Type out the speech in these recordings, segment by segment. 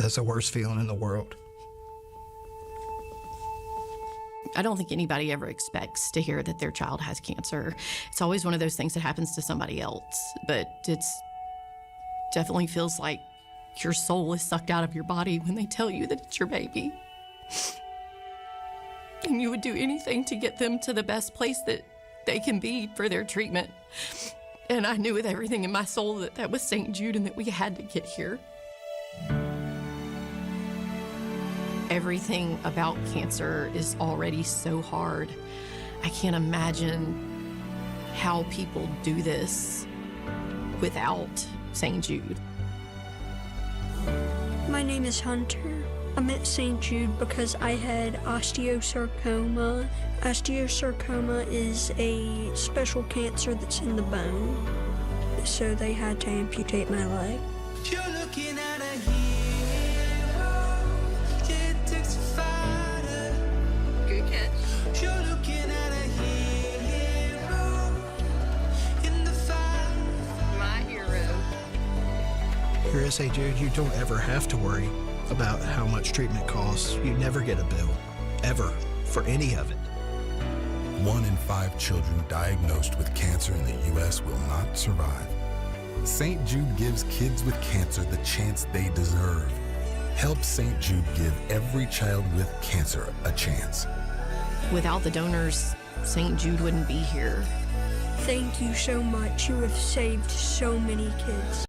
That's the worst feeling in the world. I don't think anybody ever expects to hear that their child has cancer. It's always one of those things that happens to somebody else, but it's definitely feels like your soul is sucked out of your body when they tell you that it's your baby. And you would do anything to get them to the best place that they can be for their treatment. And I knew with everything in my soul that that was St. Jude and that we had to get here. Everything about cancer is already so hard. I can't imagine how people do this without St. Jude. My name is Hunter. I'm at St. Jude because I had osteosarcoma. Osteosarcoma is a special cancer that's in the bone, so they had to amputate my leg. You're looking at a hero. It takes a fighter. Good catch. You're looking at a hero in the fight. My hero. Here at St. Jude, you don't ever have to worry about how much treatment costs. You never get a bill, ever, for any of it. 1 in 5 children diagnosed with cancer in the U.S. will not survive. St. Jude gives kids with cancer the chance they deserve. Help St. Jude give every child with cancer a chance. Without the donors, St. Jude wouldn't be here. Thank you so much. You have saved so many kids.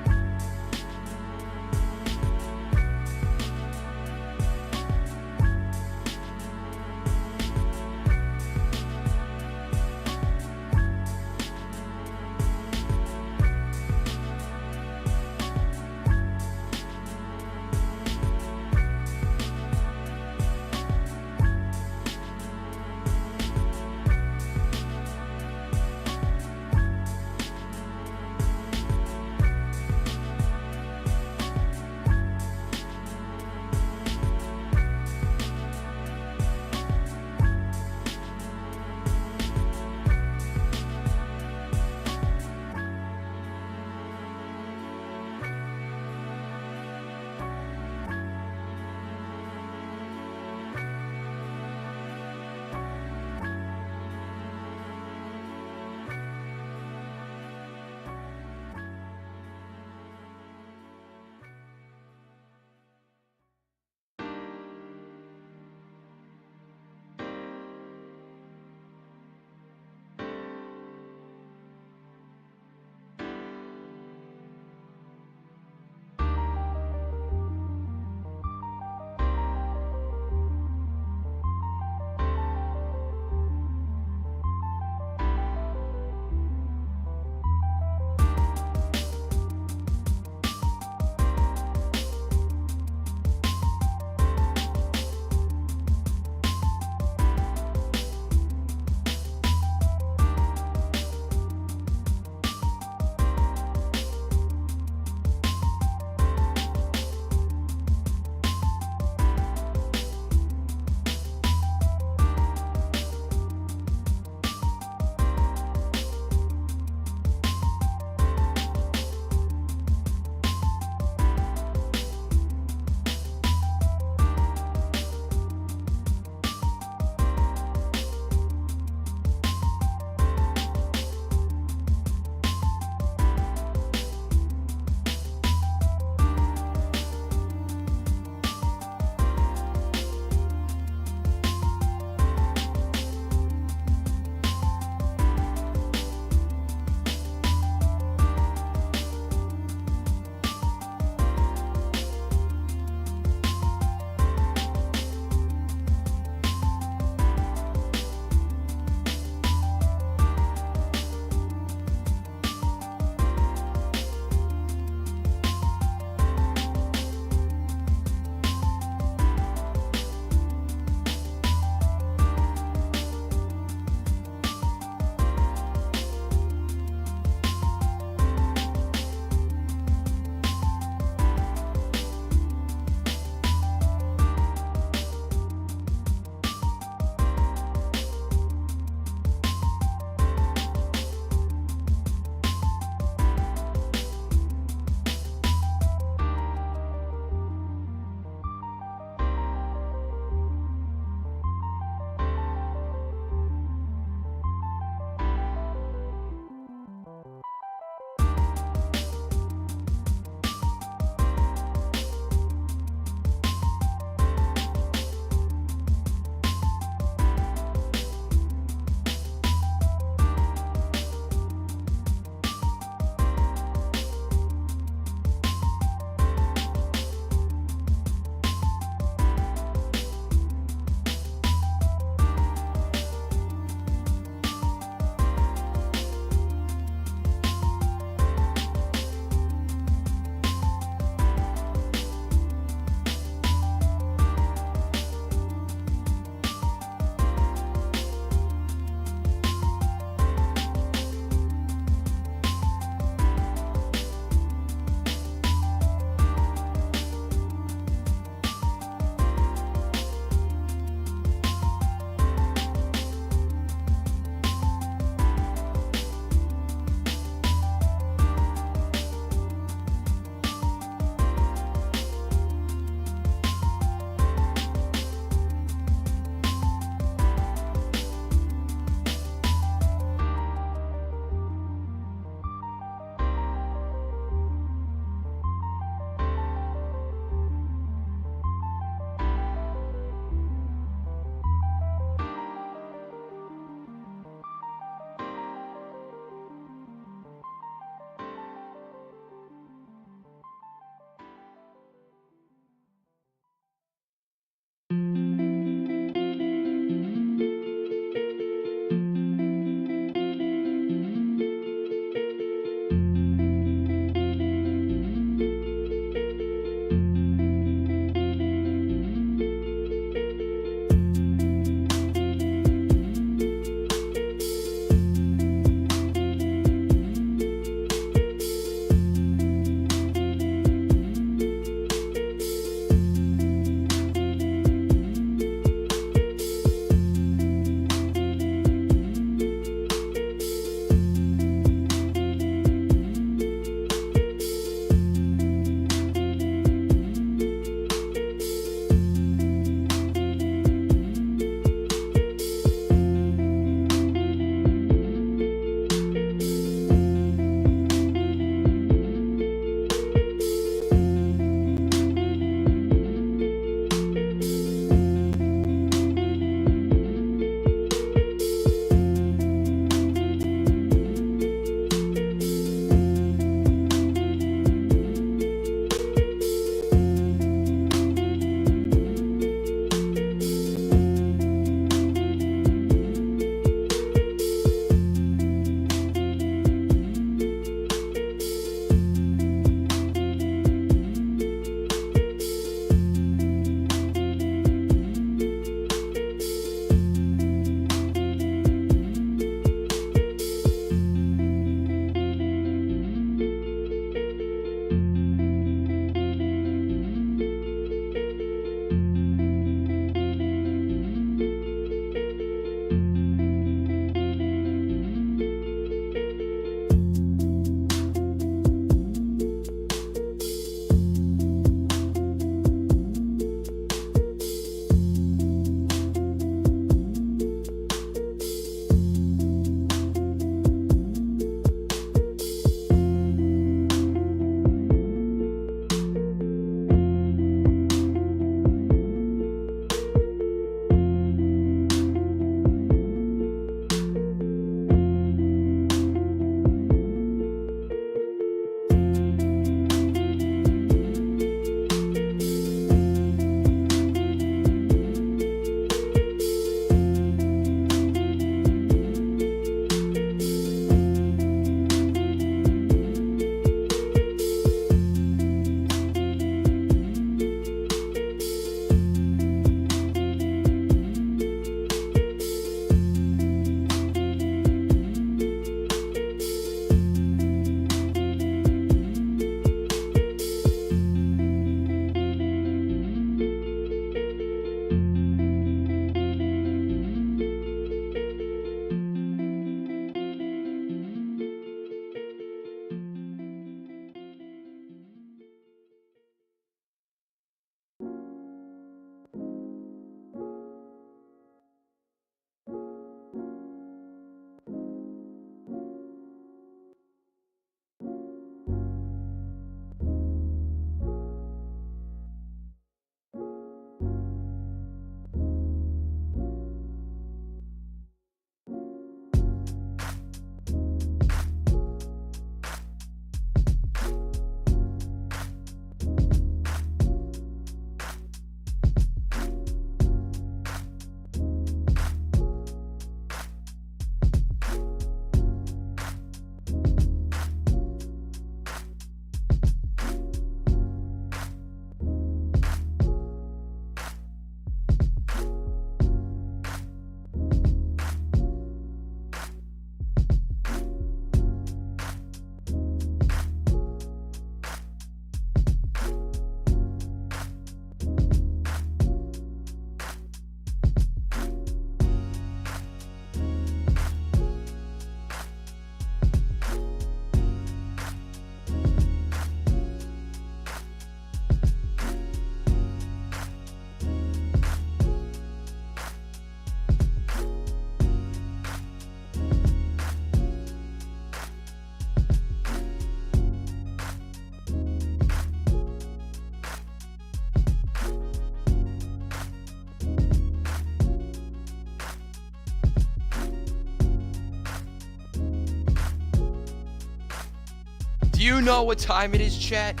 You know what time it is, chat.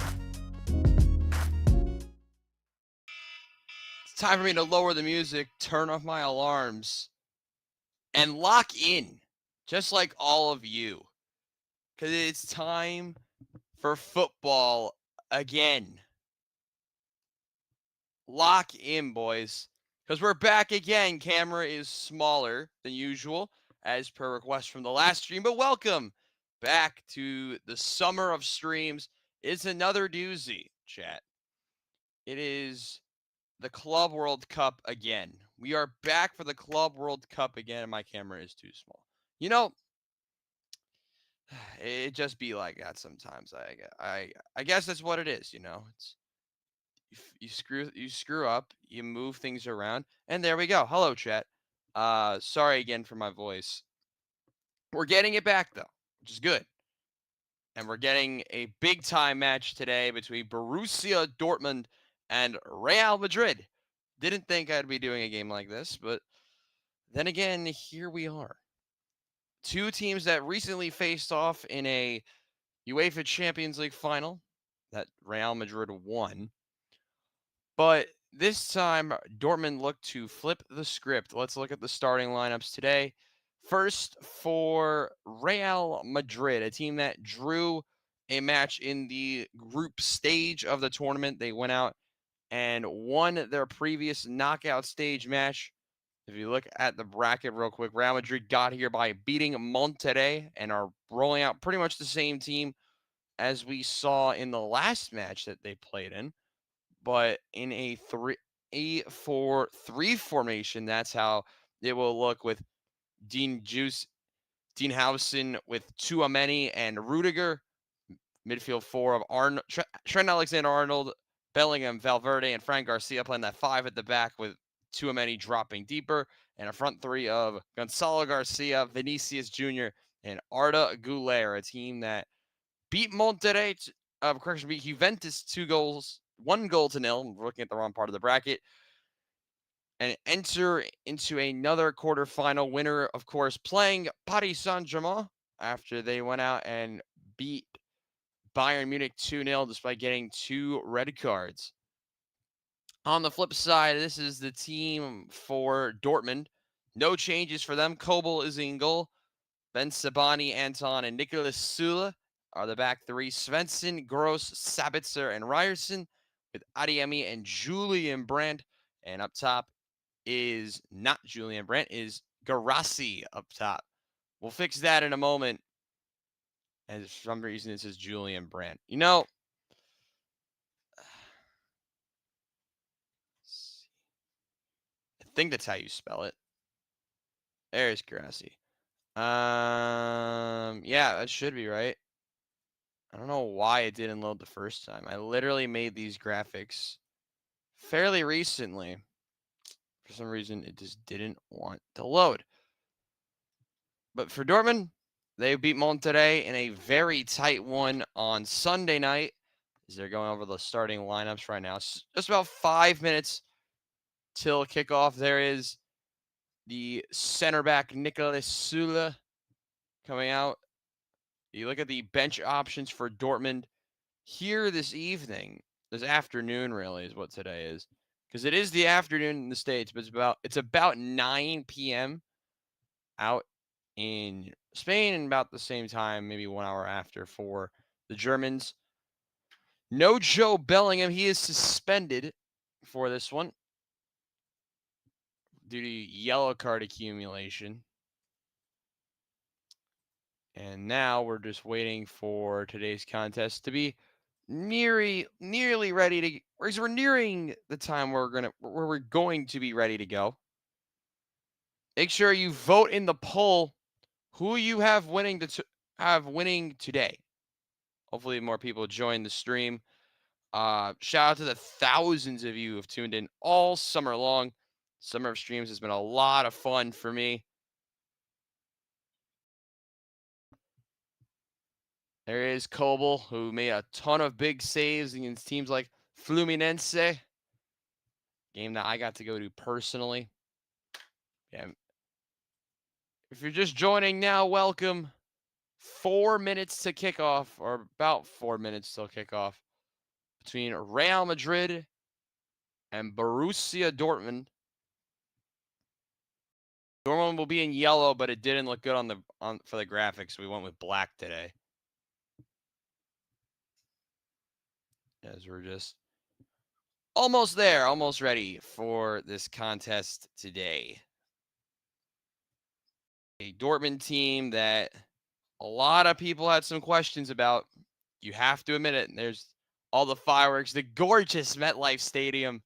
It's time for me to lower the music, turn off my alarms, and lock in, just like all of you. Because it's time for football again. Lock in, boys. Because we're back again. Camera is smaller than usual, as per request from the last stream. But welcome back to the summer of streams. It's another doozy, chat. It is the Club World Cup again. We are back for the Club World Cup again, and my camera is too small. You know, it just be like that sometimes. I guess that's what it is. You know, it's you screw up, you move things around, and there we go. Hello, chat. Sorry again for my voice. We're getting it back though, which is good. And we're getting a big time match today between Borussia Dortmund and Real Madrid. Didn't think I'd be doing a game like this, but then again, here we are. Two teams that recently faced off in a UEFA Champions League final that Real Madrid won. But this time, Dortmund looked to flip the script. Let's look at the starting lineups today. First, for Real Madrid, a team that drew a match in the group stage of the tournament. They went out and won their previous knockout stage match. If you look at the bracket real quick, Real Madrid got here by beating Monterrey and are rolling out pretty much the same team as we saw in the last match that they played in, but in a 3-4-3 formation. That's how it will look with Dean Howson with Tchouaméni and Rudiger. Midfield four of Trent Alexander-Arnold, Bellingham, Valverde, and Fran Garcia playing that five at the back with Tchouaméni dropping deeper, and a front three of Gonzalo Garcia, Vinicius Jr., and Arda Güler, a team that beat Monterrey, beat Juventus 1-0. We're looking at the wrong part of the bracket. And enter into another quarterfinal winner, of course, playing Paris Saint-Germain after they went out and beat Bayern Munich 2-0 despite getting 2 red cards. On the flip side, this is the team for Dortmund. No changes for them. Kobel is in goal. Ben Sabani, Anton, and Nicolas Süle are the back three. Svensson, Gross, Sabitzer, and Ryerson with Adeyemi and Julian Brandt. And up top is not Julian Brandt, is Garassi up top. We'll fix that in a moment. And for some reason, this is Julian Brandt. You know, I think that's how you spell it. There's Garassi. Yeah, that should be right. I don't know why it didn't load the first time. I literally made these graphics fairly recently. For some reason, it just didn't want to load. But for Dortmund, they beat Monterrey in a very tight one on Sunday night. As they're going over the starting lineups right now. Just about 5 minutes till kickoff. There is the center back, Nicolas Süle, coming out. You look at the bench options for Dortmund here this afternoon really is what today is. Because it is the afternoon in the States, but it's about 9 p.m. out in Spain and about the same time, maybe 1 hour after for the Germans. No Joe Bellingham. He is suspended for this one due to yellow card accumulation. And now we're just waiting for today's contest to be nearly ready to. We're nearing the time where we're going to be ready to go. Make sure you vote in the poll who you have winning today. Hopefully more people join the stream. Shout out to the thousands of you who have tuned in all summer long. Summer of streams has been a lot of fun for me. There is Kobel, who made a ton of big saves against teams like Fluminense. Game that I got to go to personally. Yeah. If you're just joining now, welcome. 4 minutes to kickoff, or about 4 minutes till kickoff, between Real Madrid and Borussia Dortmund. Dortmund will be in yellow, but it didn't look good for the graphics, so we went with black today. As we're just almost there, almost ready for this contest today. A Dortmund team that a lot of people had some questions about. You have to admit it. And there's all the fireworks, the gorgeous MetLife Stadium,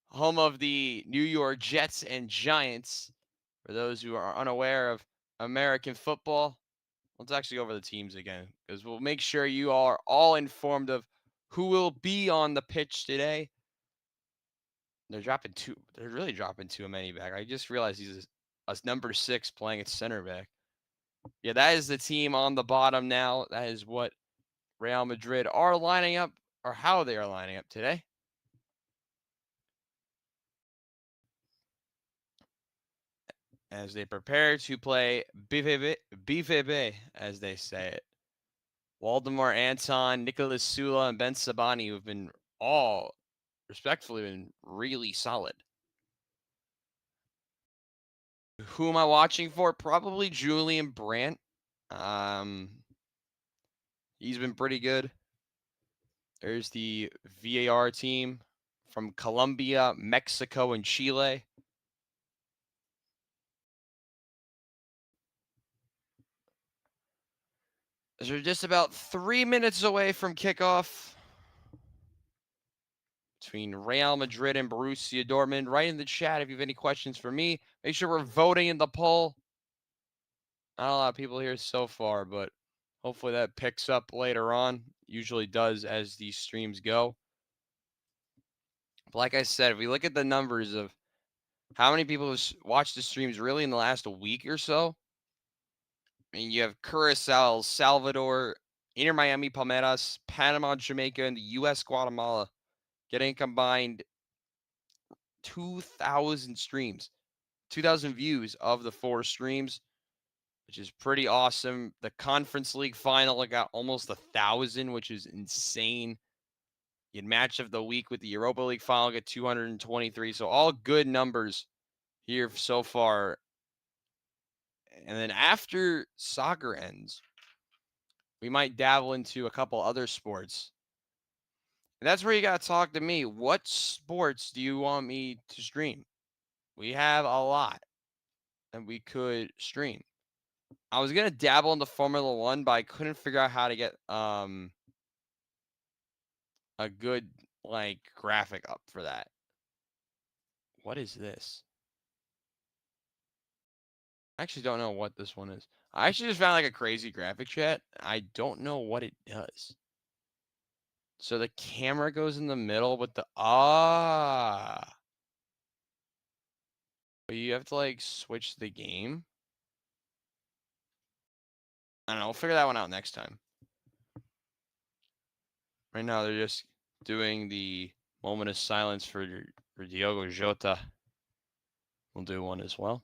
home of the New York Jets and Giants. For those who are unaware of American football, let's actually go over the teams again, because we'll make sure you are all informed of who will be on the pitch today. They're really dropping too many back. I just realized he's a number 6 playing at center back. Yeah, that is the team on the bottom now. That is what Real Madrid are lining up, or how they are lining up today. As they prepare to play BVB, as they say it. Waldemar Anton, Nicolas Sula, and Ben Sabani, who have been all, respectfully, been really solid. Who am I watching for? Probably Julian Brandt. He's been pretty good. There's the VAR team from Colombia, Mexico, and Chile. They're just about 3 minutes away from kickoff between Real Madrid and Borussia Dortmund. Write in the chat if you have any questions for me. Make sure we're voting in the poll. Not a lot of people here so far, but hopefully that picks up later on. Usually does as these streams go. But like I said, if we look at the numbers of how many people have watched the streams really in the last week or so, I mean, you have Curacao, El Salvador, Inter Miami, Palmeiras, Panama, Jamaica, and the U.S. Guatemala getting combined 2,000 streams, 2,000 views of the 4 streams, which is pretty awesome. The Conference League final got almost 1,000, which is insane. You had match of the week with the Europa League final, get 223. So all good numbers here so far. And then after soccer ends, we might dabble into a couple other sports. And that's where you got to talk to me. What sports do you want me to stream? We have a lot that we could stream. I was going to dabble into Formula 1, but I couldn't figure out how to get a good graphic up for that. What is this? I actually don't know what this one is. I actually just found a crazy graphic, chat. I don't know what it does. So the camera goes in the middle with the but you have to switch the game. I don't know. We'll figure that one out next time. Right now they're just doing the moment of silence for Diogo Jota. We'll do one as well.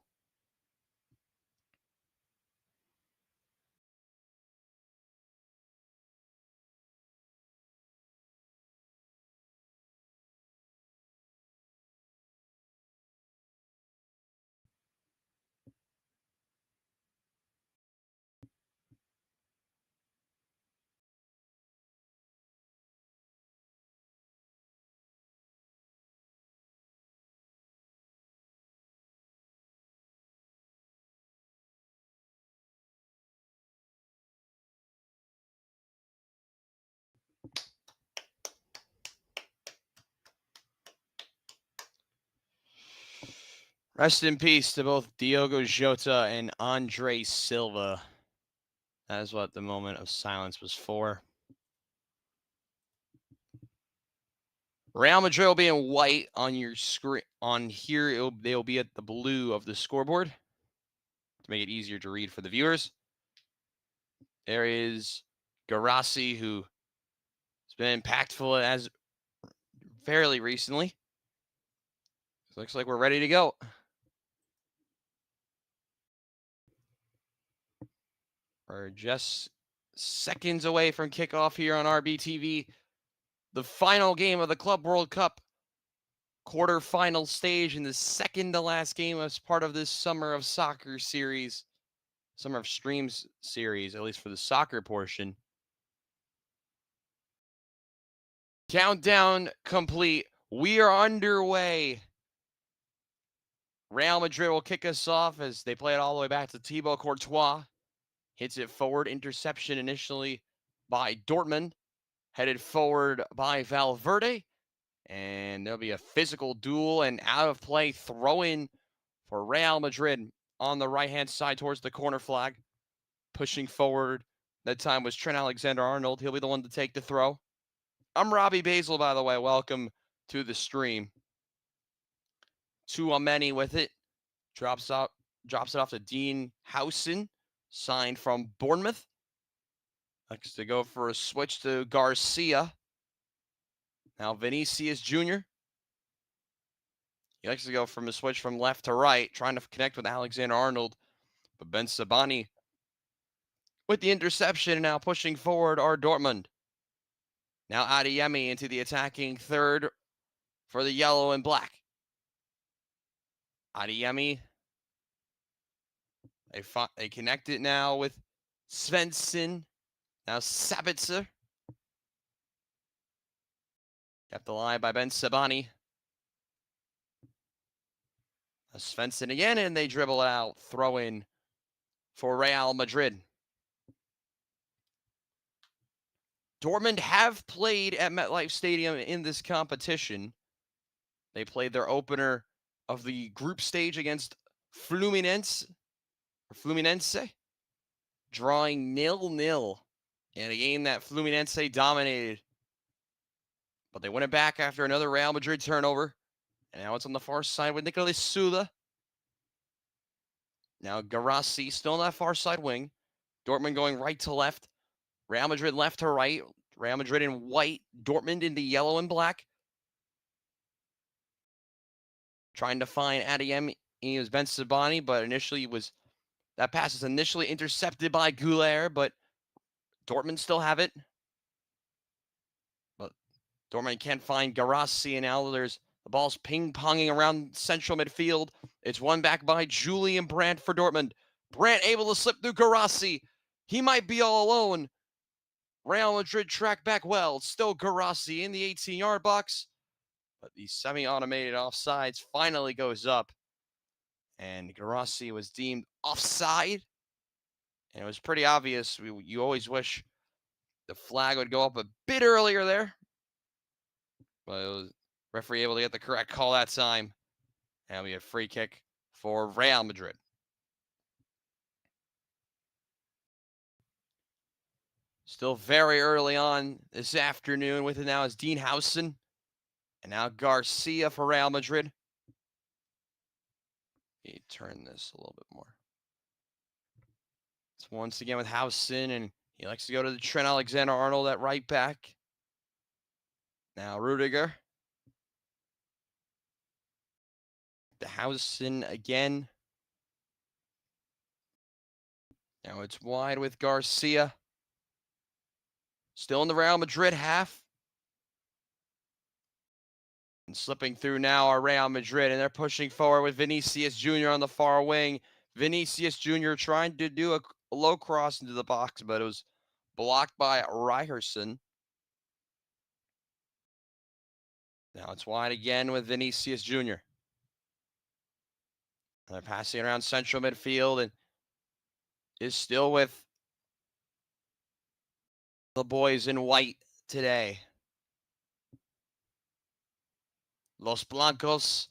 Rest in peace to both Diogo Jota and Andre Silva. That is what the moment of silence was for. Real Madrid will be in white on your screen. On here, they'll be at the blue of the scoreboard to make it easier to read for the viewers. There is Garassi, who has been impactful as fairly recently. Looks like we're ready to go. We're just seconds away from kickoff here on RBTV. The final game of the Club World Cup quarterfinal stage in the second to last game as part of this Summer of Soccer series. Summer of Streams series, at least for the soccer portion. Countdown complete. We are underway. Real Madrid will kick us off as they play it all the way back to Thibaut Courtois. Hits it forward. Interception initially by Dortmund. Headed forward by Valverde. And there'll be a physical duel and out of play throw-in for Real Madrid on the right-hand side towards the corner flag. Pushing forward. That time was Trent Alexander-Arnold. He'll be the one to take the throw. I'm Robbie Basel, by the way. Welcome to the stream. Tuameni with it. Drops it off to Dean Howson, signed from Bournemouth. Likes to go for a switch to Garcia. Now Vinicius Jr. He likes to go from a switch from left to right, trying to connect with Alexander-Arnold. But Ben Sabani with the interception and now pushing forward are Dortmund. Now Adeyemi into the attacking third for the yellow and black. Adeyemi. They connect it now with Svensson. Now Sabitzer. Kept the line by Ben Sabani. Svensson again, and they dribble it out. Throw in for Real Madrid. Dortmund have played at MetLife Stadium in this competition. They played their opener of the group stage against Fluminense, drawing 0-0 in a game that Fluminense dominated. But they win it back after another Real Madrid turnover. And now it's on the far side with Nicolas Sula. Now Garassi still on that far side wing. Dortmund going right to left. Real Madrid left to right. Real Madrid in white. Dortmund in the yellow and black. Trying to find Adeyemi. It was Ben Sabani, but that pass was initially intercepted by Goulart, but Dortmund still have it. But Dortmund can't find Garassi, and now the ball's ping-ponging around central midfield. It's won back by Julian Brandt for Dortmund. Brandt able to slip through Garassi. He might be all alone. Real Madrid track back well. Still Garassi in the 18-yard box. But the semi-automated offsides finally goes up. And Garassi was deemed offside. And it was pretty obvious. You always wish the flag would go up a bit earlier there. But it was referee able to get the correct call that time. And it'll be a free kick for Real Madrid. Still very early on this afternoon. With it now is Dean Howson. And now Garcia for Real Madrid. Let me turn this a little bit more. It's once again with Howson, and he likes to go to the Trent Alexander-Arnold at right back. Now Rudiger. The Howson again. Now it's wide with Garcia. Still in the Real Madrid half. And slipping through now are Real Madrid, and they're pushing forward with Vinicius Jr. on the far wing. Vinicius Jr. trying to do a low cross into the box, but it was blocked by Ryerson. Now it's wide again with Vinicius Jr. And they're passing around central midfield, and is still with the boys in white today. Los Blancos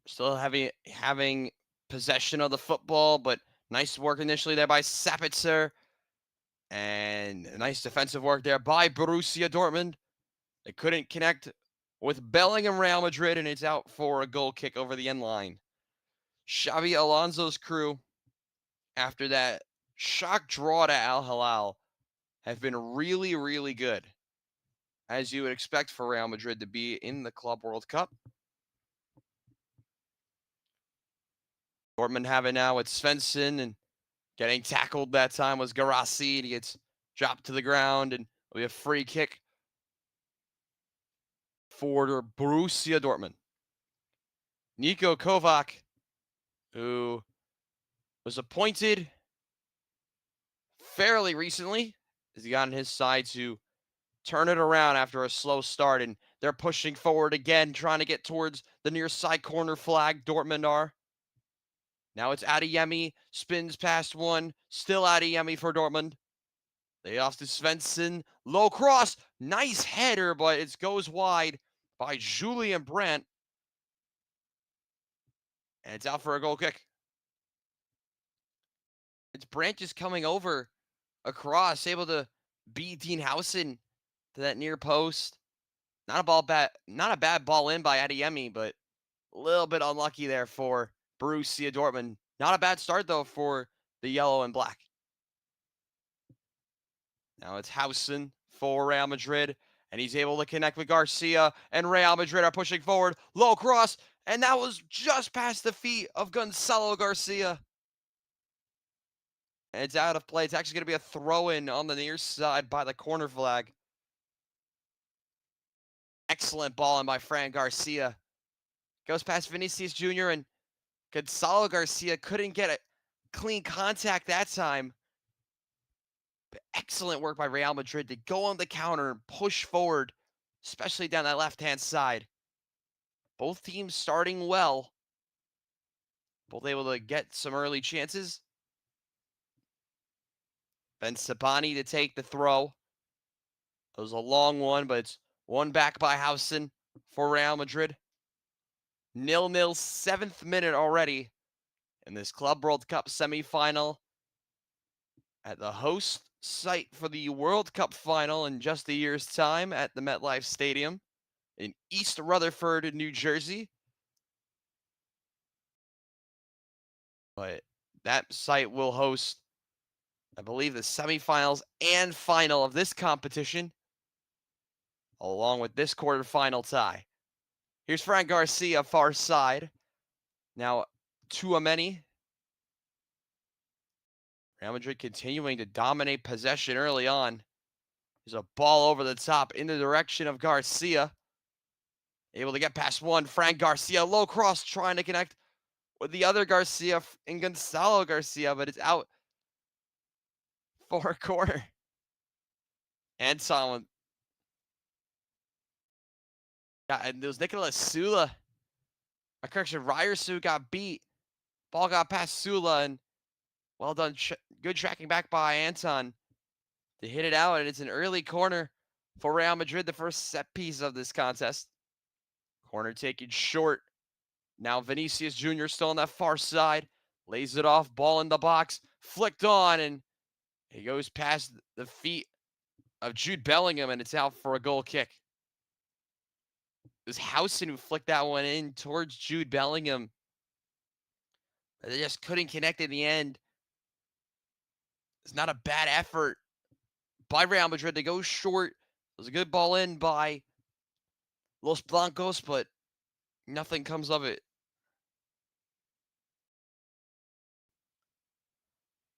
still having possession of the football, but nice work initially there by Sabitzer. And nice defensive work there by Borussia Dortmund. They couldn't connect with Bellingham Real Madrid, and it's out for a goal kick over the end line. Xabi Alonso's crew, after that shock draw to Al Hilal, have been really, really good, as you would expect for Real Madrid to be in the Club World Cup. Dortmund have it now with Svensson, and Getting tackled that time was Garassi, and he gets dropped to the ground, and it'll be a free kick for Borussia Dortmund. Niko Kovac, who was appointed fairly recently, has gotten his side to turn it around after a slow start, and they're pushing forward again, trying to get towards the near side corner flag. Dortmund are. Now it's Adeyemi, spins past one, still Adeyemi for Dortmund. They off to Svensson, low cross, nice header, but it goes wide by Julian Brandt. And it's out for a goal kick. It's Brandt just coming over across, able to beat Dean Howson to that near post. Not a bad ball in by Adeyemi, but a little bit unlucky there for Borussia Dortmund. Not a bad start, though, for the yellow and black. Now it's Howson for Real Madrid, and he's able to connect with Garcia, and Real Madrid are pushing forward. Low cross, and that was just past the feet of Gonzalo Garcia. And it's out of play. It's actually going to be a throw-in on the near side by the corner flag. Excellent ball in by Fran Garcia. Goes past Vinicius Jr., and Gonzalo Garcia couldn't get a clean contact that time. But excellent work by Real Madrid to go on the counter and push forward, especially down that left-hand side. Both teams starting well. Both able to get some early chances. Ben Sabani to take the throw. It was a long one, but it's one back by Howson for Real Madrid. 0-0, 7th minute already in this Club World Cup semifinal at the host site for the World Cup final in just a year's time at the MetLife Stadium in East Rutherford, New Jersey. But that site will host, I believe, the semifinals and final of this competition, along with this quarterfinal tie. Here's Fran Garcia, far side. Now, Tchouaméni. Real Madrid continuing to dominate possession early on. There's a ball over the top in the direction of Garcia. Able to get past one. Fran Garcia, low cross, trying to connect with the other Garcia and Gonzalo Garcia, but it's out for a corner. Anton. Yeah, and there was Nicolas Sula. Correction, Ryerson got beat. Ball got past Sula, and well done. Good tracking back by Anton to hit it out, and it's an early corner for Real Madrid, the first set piece of this contest. Corner taken short. Now Vinicius Jr. still on that far side. Lays it off, ball in the box, flicked on, and he goes past the feet of Jude Bellingham, and it's out for a goal kick. It was Howson who flicked that one in towards Jude Bellingham. They just couldn't connect in the end. It's not a bad effort by Real Madrid to go short. It was a good ball in by Los Blancos, but nothing comes of it.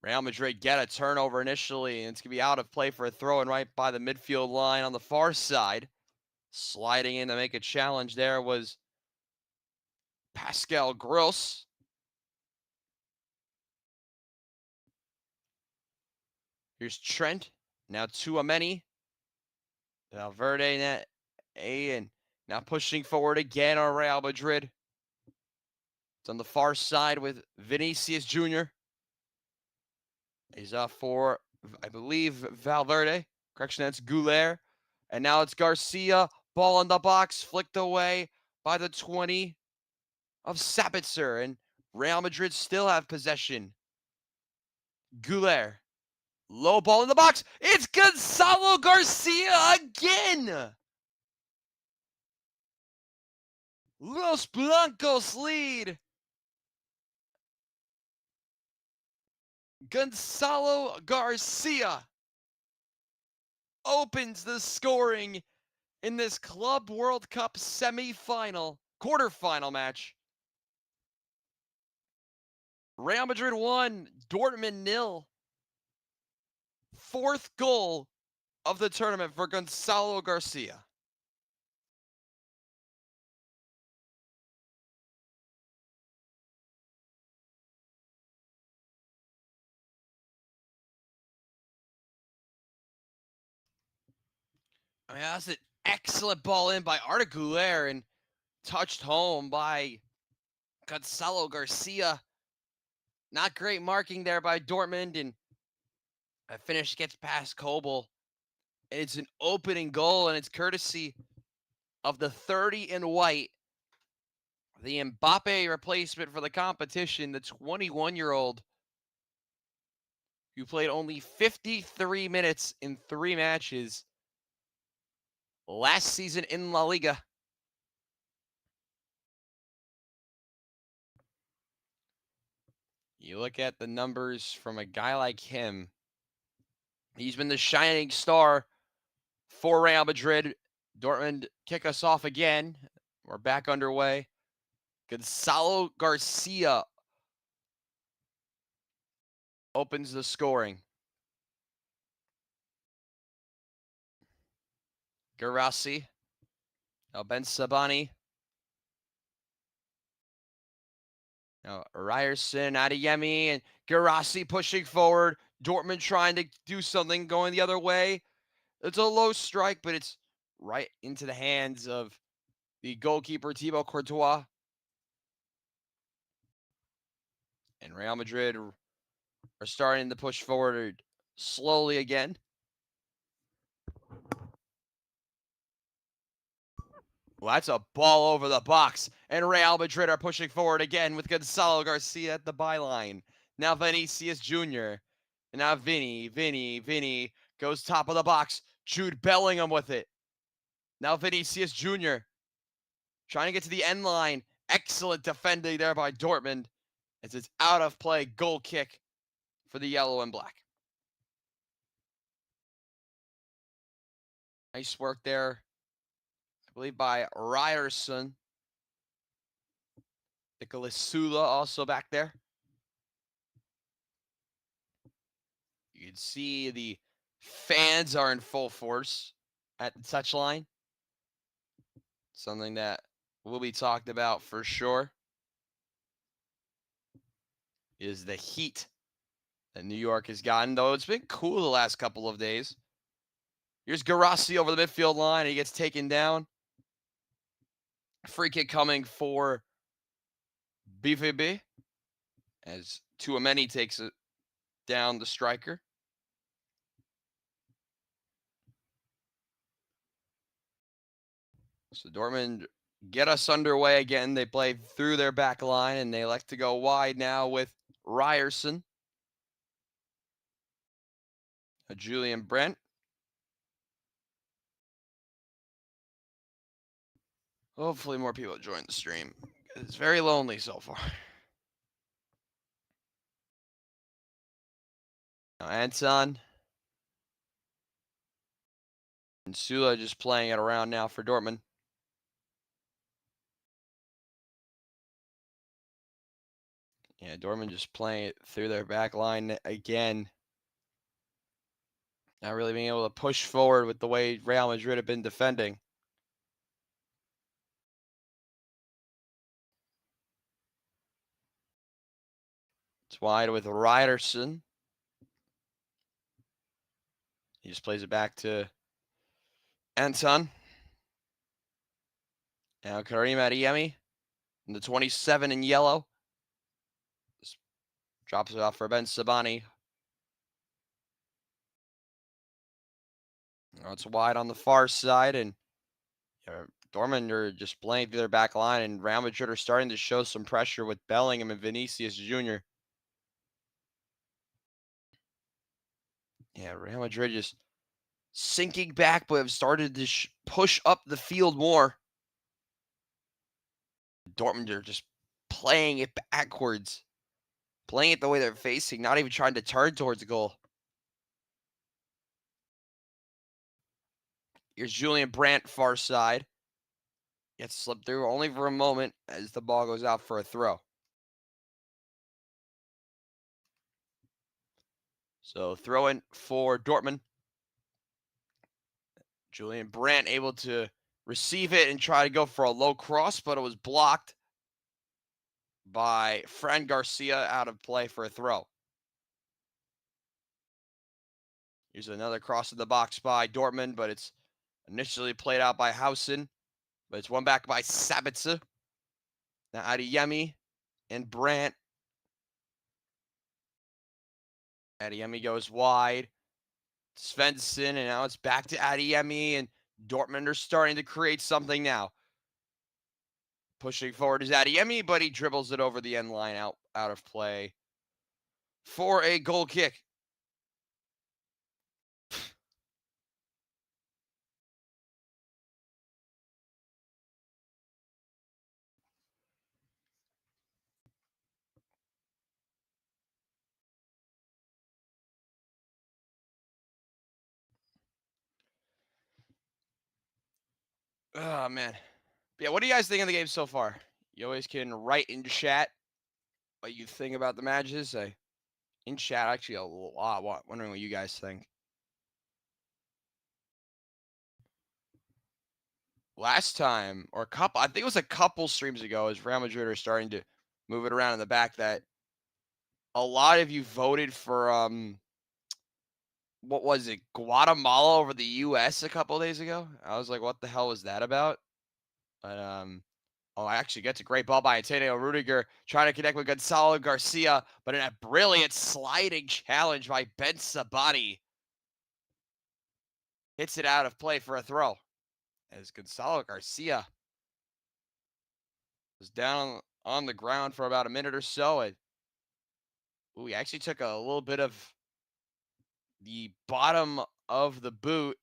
Real Madrid get a turnover initially, and it's going to be out of play for a throw-in right by the midfield line on the far side. Sliding in to make a challenge there was Pascal Gross. Here's Trent. Now Tchouaméni. Valverde net A, and now pushing forward again on Real Madrid. It's on the far side with Vinicius Jr. He's up for, I believe, Valverde. Correction, that's Goulet. And now it's Garcia. Ball in the box, flicked away by the 20 of Sabitzer. And Real Madrid still have possession. Goulet. Low ball in the box. It's Gonzalo Garcia again. Los Blancos lead. Gonzalo Garcia opens the scoring in this Club World Cup quarterfinal match. Real Madrid 1, Dortmund 0. Fourth goal of the tournament for Gonzalo Garcia. I mean, that's an excellent ball in by Artiguler and touched home by Gonzalo Garcia. Not great marking there by Dortmund, and a finish gets past Kobel. And it's an opening goal, and it's courtesy of the 30 in white, the Mbappe replacement for the competition, the 21-year-old who played only 53 minutes in 3 matches last season in La Liga. You look at the numbers from a guy like him. He's been the shining star for Real Madrid. Dortmund kick us off again. We're back underway. Gonzalo Garcia opens the scoring. Garassi. Now Ben Sabani. Now Ryerson, Adeyemi, and Garassi pushing forward. Dortmund trying to do something, going the other way. It's a low strike, but it's right into the hands of the goalkeeper, Thibaut Courtois. And Real Madrid are starting to push forward slowly again. Well, that's a ball over the box. And Real Madrid are pushing forward again with Gonzalo Garcia at the byline. Now Vinicius Jr. And now Vinny goes top of the box. Jude Bellingham with it. Now Vinicius Jr. trying to get to the end line. Excellent defending there by Dortmund as it's out of play goal kick for the yellow and black. Nice work there, I believe, by Ryerson. Nicolas Sula also back there. You can see the fans are in full force at the touchline. Something that will be talked about for sure is the heat that New York has gotten, though it's been cool the last couple of days. Here's Garassi over the midfield line, and he gets taken down. Free kick coming for BVB as Tchouaméni takes it down the striker. So Dortmund get us underway again. They play through their back line, and they like to go wide now with Ryerson. Julian Brent. Hopefully more people join the stream. It's very lonely so far. Now Anton and Sula just playing it around now for Dortmund. Yeah, Dortmund just playing it through their back line again. Not really being able to push forward with the way Real Madrid have been defending. It's wide with Ryerson. He just plays it back to Anton. Now Karim Adeyemi, the 27 in yellow. Just drops it off for Ben Sabani. Now it's wide on the far side, and Dortmund are just playing through their back line, and Real Madrid are starting to show some pressure with Bellingham and Vinicius Jr. Yeah, Real Madrid just sinking back, but have started to push up the field more. Dortmund are just playing it backwards. Playing it the way they're facing, not even trying to turn towards the goal. Here's Julian Brandt, far side. Gets slipped through only for a moment as the ball goes out for a throw. So throw in for Dortmund. Julian Brandt able to receive it and try to go for a low cross, but it was blocked by Fran Garcia out of play for a throw. Here's another cross in the box by Dortmund, but it's initially played out by Hausen, but it's won back by Sabitzer. Now Adeyemi and Brandt. Adeyemi goes wide. Svensson, and now it's back to Adeyemi, and Dortmund are starting to create something now. Pushing forward is Adeyemi, but he dribbles it over the end line out of play for a goal kick. Oh, man. Yeah, what do you guys think of the game so far? You always can write in chat what you think about the matches. In chat, actually, a lot. Wondering what you guys think. Last time, or I think it was a couple streams ago, as Real Madrid are starting to move it around in the back, that a lot of you voted for, what was it, Guatemala over the U.S. a couple days ago. I was like, what the hell was that about? But, I actually gets a great ball by Antonio Rudiger, trying to connect with Gonzalo Garcia, but in a brilliant sliding challenge by Ben Sabani. Hits it out of play for a throw. As Gonzalo Garcia was down on the ground for about a minute or so. And he actually took a little bit of the bottom of the boot,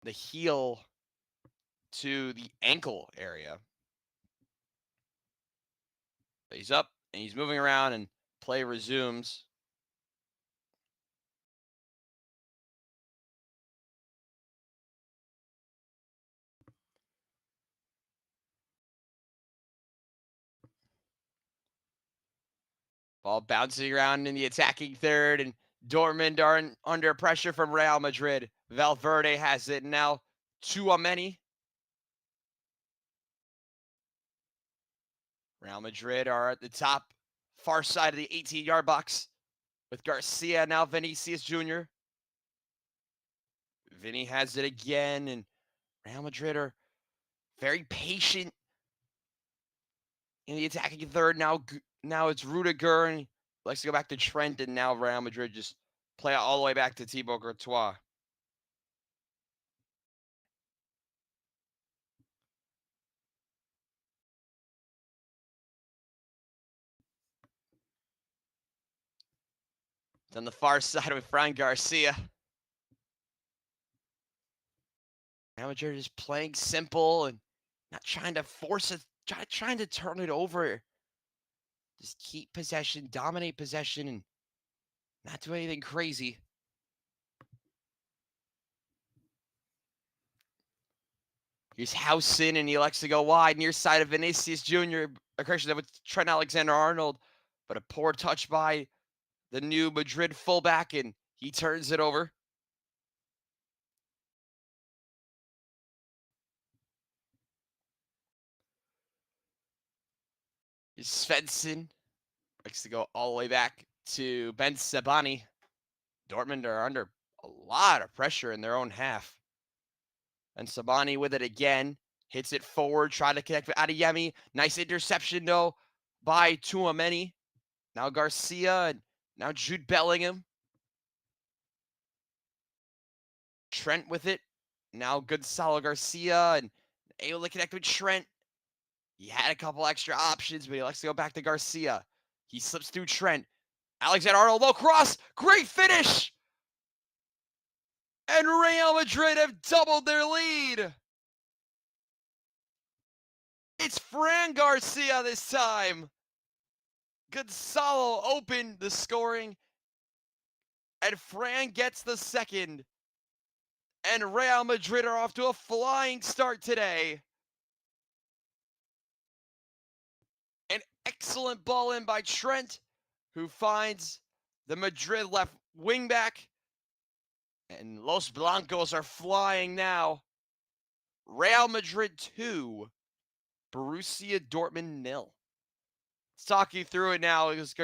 the heel, to the ankle area. But he's up and he's moving around, and play resumes. Ball bouncing around in the attacking third, and Dortmund are under pressure from Real Madrid. Valverde has it now. Tchouaméni. Real Madrid are at the top, far side of the 18-yard box with Garcia, now Vinicius Jr. Vinny has it again, and Real Madrid are very patient in the attacking third. Now it's Rudiger, and he likes to go back to Trent, and now Real Madrid just play it all the way back to Thibaut Courtois. It's on the far side with Fran Garcia. Real Madrid is playing simple and not trying to force it, trying to turn it over. Just keep possession, dominate possession, and not do anything crazy. Here's Hausen, and he likes to go wide, near side of Vinicius Jr. A correction with Trent Alexander-Arnold, but a poor touch by the new Madrid fullback, and he turns it over. Svensson likes to go all the way back to Ben Sabani. Dortmund are under a lot of pressure in their own half. And Sabani with it again. Hits it forward, trying to connect with Adeyemi. Nice interception, though, by Tchouaméni. Now Garcia, and now Jude Bellingham. Trent with it. Now Gonzalo Garcia, and able to connect with Trent. He had a couple extra options, but he likes to go back to Garcia. He slips through Trent. Alexander-Arnold, low cross. Great finish. And Real Madrid have doubled their lead. It's Fran Garcia this time. Gonzalo opened the scoring, and Fran gets the second. And Real Madrid are off to a flying start today. An excellent ball in by Trent, who finds the Madrid left wing back. And Los Blancos are flying now. Real Madrid 2, Borussia Dortmund 0. Let's talk you through it now. It was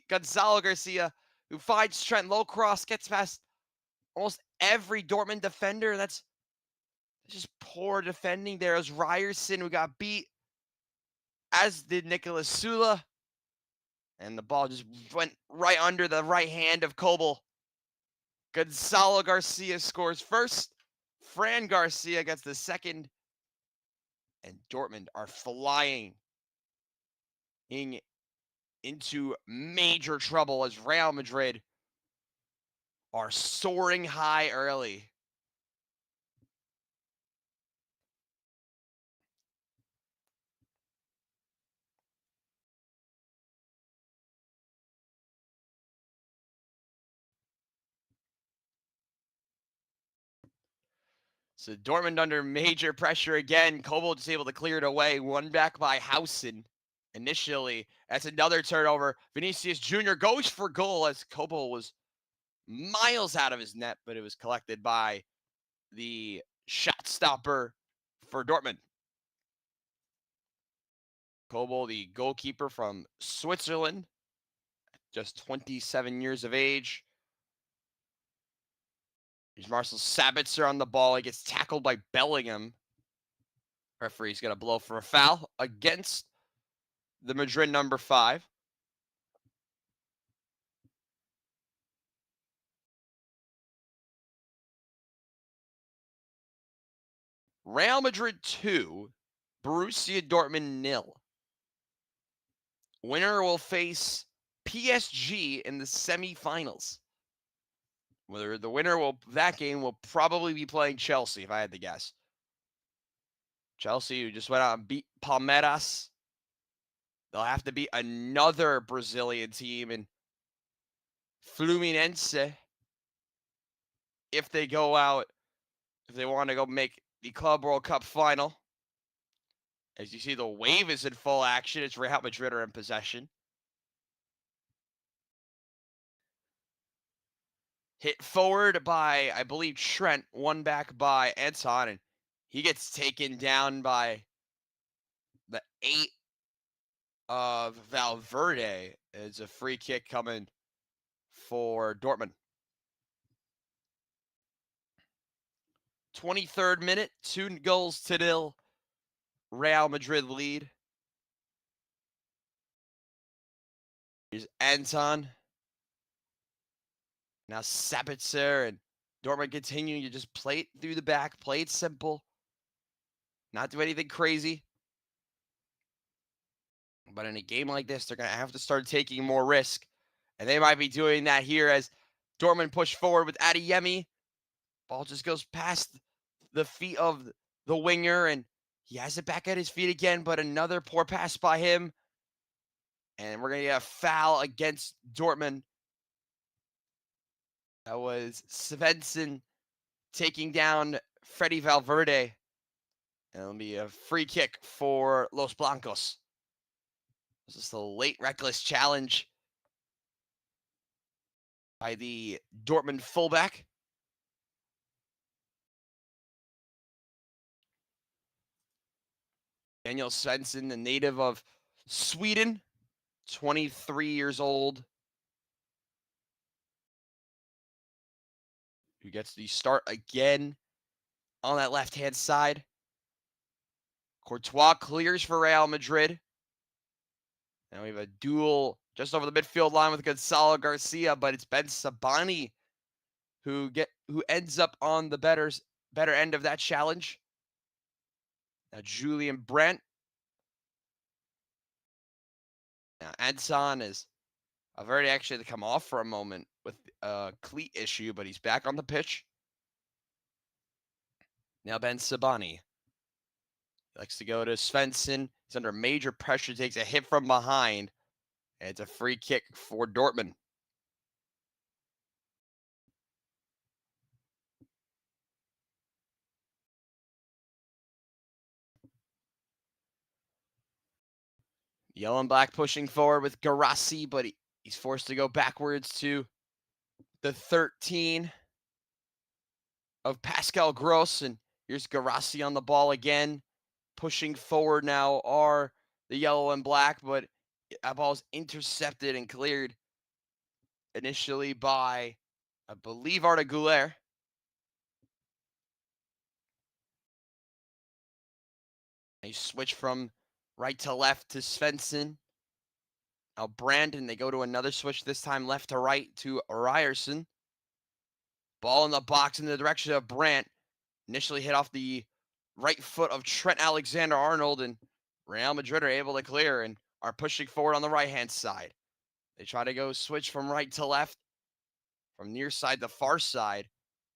Gonzalo Garcia who finds Trent low cross, gets past almost every Dortmund defender. That's just poor defending there. It was Ryerson who got beat, as did Nicolas Sula. And the ball just went right under the right hand of Kobel. Gonzalo Garcia scores first. Fran Garcia gets the second. And Dortmund are flying into major trouble as Real Madrid are soaring high early. So Dortmund under major pressure again. Kobel just able to clear it away. One back by Hausen initially. That's another turnover. Vinicius Jr. goes for goal as Kobel was miles out of his net, but it was collected by the shot stopper for Dortmund. Kobel, the goalkeeper from Switzerland, just 27 years of age. Here's Marcel Sabitzer on the ball. He gets tackled by Bellingham. Referee's going to blow for a foul against the Madrid number 5. Real Madrid 2, Borussia Dortmund 0. Winner will face PSG in the semifinals. Whether the winner will that game will probably be playing Chelsea, if I had to guess. Chelsea, who just went out and beat Palmeiras. They'll have to beat another Brazilian team in Fluminense if they go out, if they want to go make the Club World Cup final. As you see, the wave is in full action. It's Real Madrid are in possession. Hit forward by, I believe, Trent. One back by Anton, and he gets taken down by the 8 of Valverde. It's a free kick coming for Dortmund. 23rd minute, 2-0. Real Madrid lead. Here's Anton. Now Sabitzer, and Dortmund continuing to just play it through the back, play it simple, not do anything crazy. But in a game like this, they're going to have to start taking more risk. And they might be doing that here as Dortmund push forward with Adeyemi. Ball just goes past the feet of the winger, and he has it back at his feet again, but another poor pass by him. And we're going to get a foul against Dortmund. That was Svensson taking down Freddy Valverde. And it'll be a free kick for Los Blancos. This is the late reckless challenge by the Dortmund fullback. Daniel Svensson, the native of Sweden, 23 years old, who gets the start again on that left-hand side. Courtois clears for Real Madrid. Now we have a duel just over the midfield line with Gonzalo Garcia, but it's Ben Sabani who ends up on the better end of that challenge. Now Julian Brandt. Now Anton is Valverde actually had to come off for a moment with a cleat issue, but he's back on the pitch. Now Ben Sabani. He likes to go to Svensson. He's under major pressure, takes a hit from behind. And it's a free kick for Dortmund. Yellow and black pushing forward with Garassi, but he's forced to go backwards to the 13 of Pascal Gross, and here's Garassi on the ball again. Pushing forward now are the yellow and black, but that ball's intercepted and cleared initially by, I believe, Arda Güler. They switch from right to left to Svensson. Now Brandon, they go to another switch, this time left to right to Ryerson. Ball in the box in the direction of Brandt. Initially hit off the right foot of Trent Alexander-Arnold, and Real Madrid are able to clear and are pushing forward on the right-hand side. They try to go switch from right to left, from near side to far side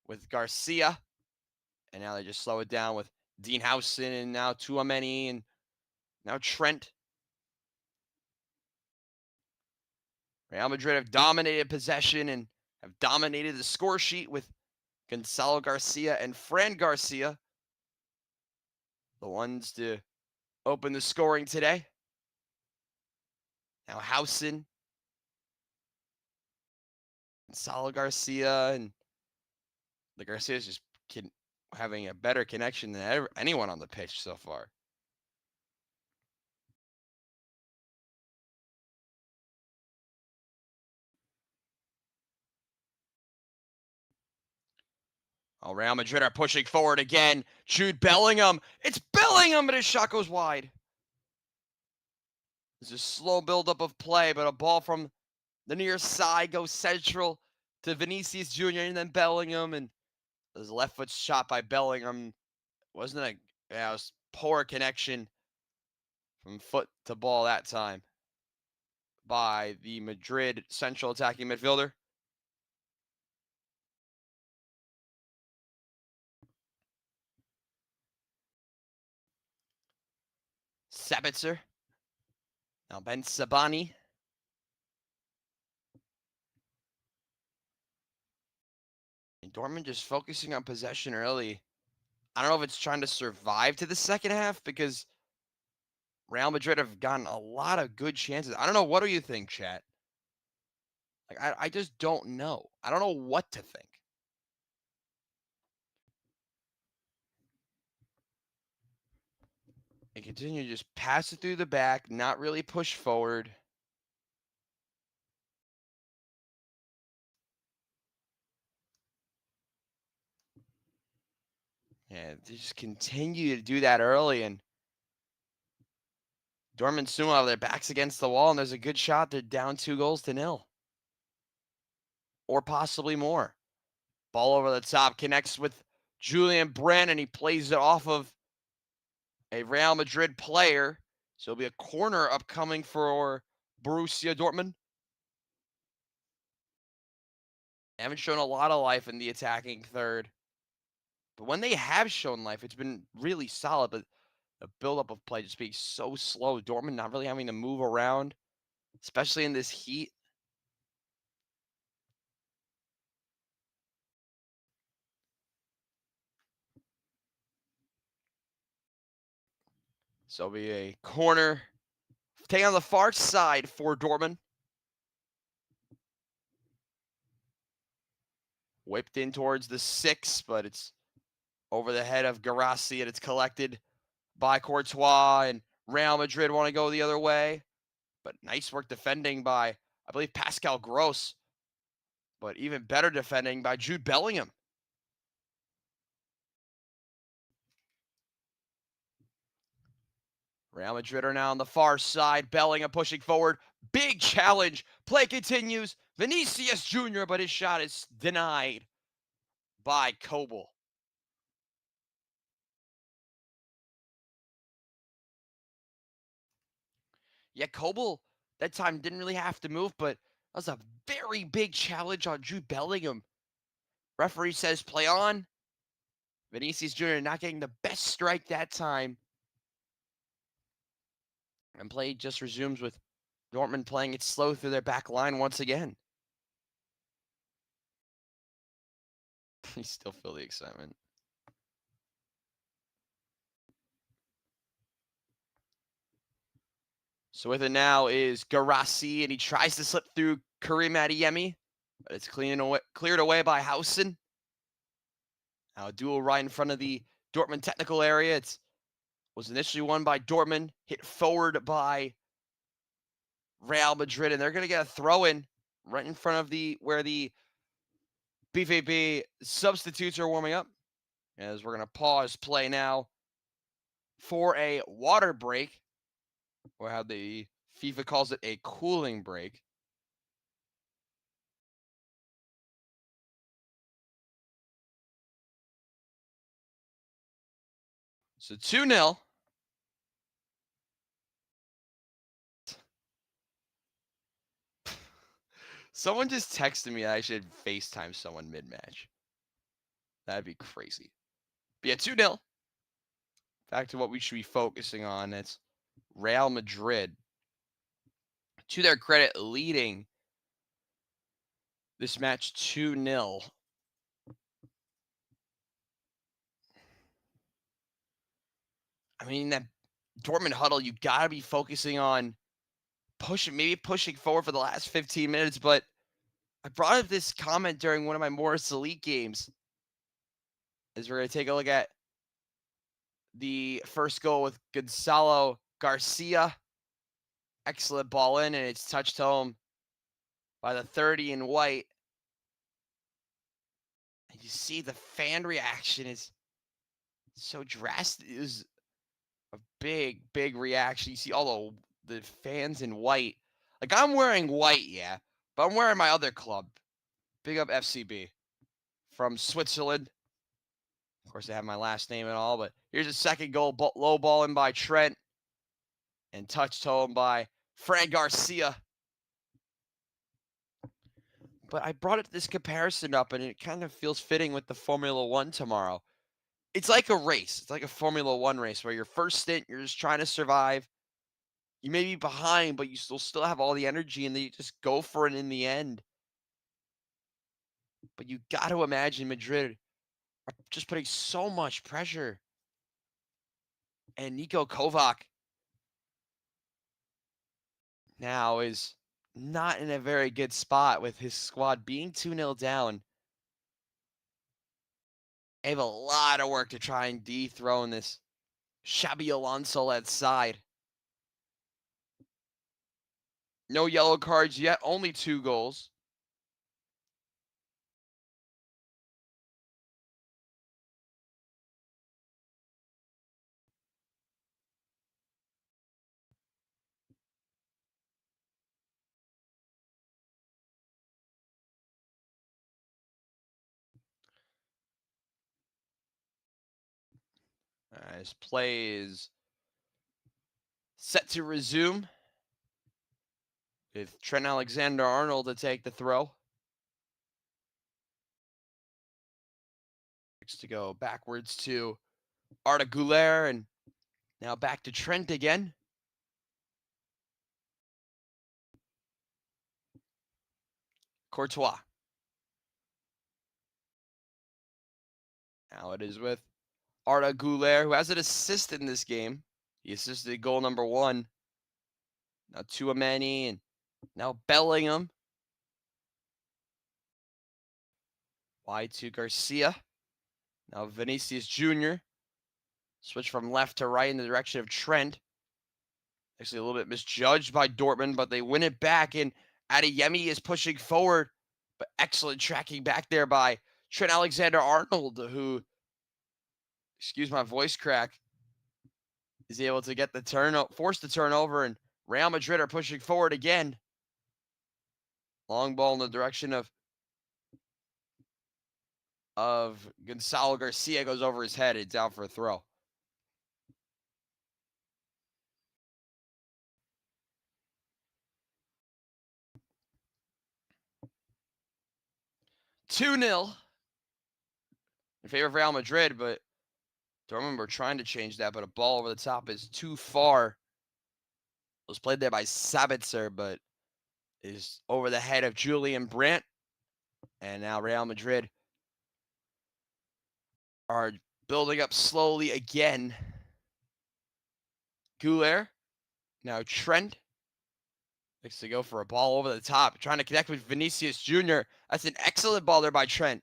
with Garcia. And now they just slow it down with Dean Howson and now Tuameni and now Trent. Real Madrid have dominated possession and have dominated the score sheet with Gonzalo Garcia and Fran Garcia, the ones to open the scoring today. Now Howson, Gonzalo Garcia, and the Garcia's just having a better connection than anyone on the pitch so far. Oh, Real Madrid are pushing forward again. Jude Bellingham. It's Bellingham, but his shot goes wide. There's a slow buildup of play, but a ball from the near side goes central to Vinicius Jr. and then Bellingham. And there's a left foot shot by Bellingham. Wasn't it? Yeah, it was poor connection from foot to ball that time by the Madrid central attacking midfielder. Sabitzer. Now Ben Sabani. And Dortmund just focusing on possession early. I don't know if it's trying to survive to the second half because Real Madrid have gotten a lot of good chances. I don't know. What do you think, chat? Like, I just don't know. I don't know what to think. They continue to just pass it through the back, not really push forward. Yeah, they just continue to do that early, and Dortmund soon have their backs against the wall, and there's a good shot. They're down 2-0. Or possibly more. Ball over the top, connects with Julian Brandt, and he plays it off of a Real Madrid player. So it'll be a corner upcoming for Borussia Dortmund. They haven't shown a lot of life in the attacking third. But when they have shown life, it's been really solid. But the buildup of play just being so slow. Dortmund not really having to move around, especially in this heat. So it'll be a corner. Take on the far side for Dortmund. Whipped in towards the 6, but it's over the head of Garassi, and it's collected by Courtois, and Real Madrid want to go the other way. But nice work defending by, I believe, Pascal Gross. But even better defending by Jude Bellingham. Real Madrid are now on the far side. Bellingham pushing forward. Big challenge. Play continues. Vinicius Jr., but his shot is denied by Kobel. Yeah, Kobel that time didn't really have to move, but that was a very big challenge on Jude Bellingham. Referee says play on. Vinicius Jr. not getting the best strike that time. And play just resumes with Dortmund playing it slow through their back line once again. You still feel the excitement. So with it now is Garassi, and he tries to slip through Karim Adeyemi. But it's cleared away by Hausen. Now a duel right in front of the Dortmund technical area. It was initially won by Dortmund, hit forward by Real Madrid, and they're going to get a throw in right in front of where the BVB substitutes are warming up. As we're going to pause play now for a water break, or how the FIFA calls it, a cooling break. So 2-0. Someone just texted me that I should FaceTime someone mid-match. That'd be crazy. But yeah, 2-0. Back to what we should be focusing on. It's Real Madrid, to their credit, leading this match 2-0. I mean, that Dortmund huddle, you got to be focusing on pushing forward for the last 15 minutes. But I brought up this comment during one of my Morris Elite games, as we're going to take a look at the first goal with Gonzalo Garcia. Excellent ball in, and it's touched home by the 30 in white. And you see the fan reaction is so drastic. It was a big, big reaction. You see all the fans in white. Like, I'm wearing white, yeah, but I'm wearing my other club. Big up FCB from Switzerland. Of course, I have my last name and all, but here's a second goal, low ball in by Trent, and touched home by Fran Garcia. But I brought this comparison up, and it kind of feels fitting with the Formula One tomorrow. It's like a race. It's like a Formula One race where your first stint, you're just trying to survive. You may be behind, but you still have all the energy, and then you just go for it in the end. But you got to imagine Madrid are just putting so much pressure. And Niko Kovac now is not in a very good spot with his squad being 2-0 down. They have a lot of work to try and dethrone this Xabi Alonso-led side. No yellow cards yet, only 2 goals. This play is set to resume with Trent Alexander-Arnold to take the throw. To go backwards to Arda Güler, and now back to Trent again. Courtois. Now it is with Arda Güler, who has an assist in this game. He assisted goal number 1. Now Tchouaméni, and now Bellingham. Wide to Garcia. Now Vinicius Jr. Switch from left to right in the direction of Trent. Actually a little bit misjudged by Dortmund, but they win it back, and Adeyemi is pushing forward. But excellent tracking back there by Trent Alexander-Arnold, who, excuse my voice crack, is able to get the force the turnover, and Real Madrid are pushing forward again. Long ball in the direction of Gonzalo Garcia, goes over his head. It's out for a throw. (2-0) in favor of Real Madrid, but Dortmund were trying to change that, but a ball over the top is too far. It was played there by Sabitzer, but is over the head of Julian Brandt. And now Real Madrid are building up slowly again. Güler, now Trent. Looks to go for a ball over the top, trying to connect with Vinicius Jr. That's an excellent ball there by Trent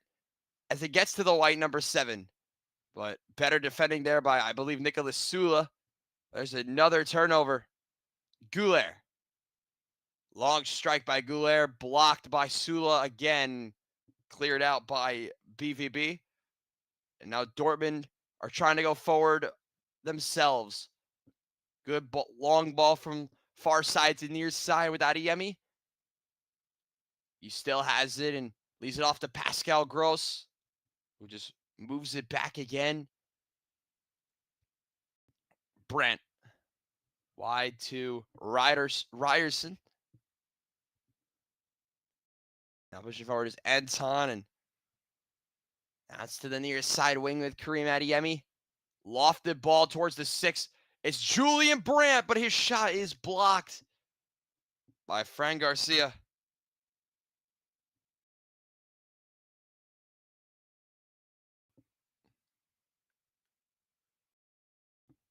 as it gets to the white number 7. But better defending there by, I believe, Nicolas Sula. There's another turnover. Goulet. Long strike by Goulet, blocked by Sula again, cleared out by BVB. And now Dortmund are trying to go forward themselves. Good long ball from far side to near side with Adeyemi. He still has it and leaves it off to Pascal Gross, who just moves it back again. Brent. Wide to Ryerson. Now pushing forward is Anton, and that's to the near side wing with Karim Adeyemi. Lofted ball towards the 6. It's Julian Brandt, but his shot is blocked by Fran Garcia.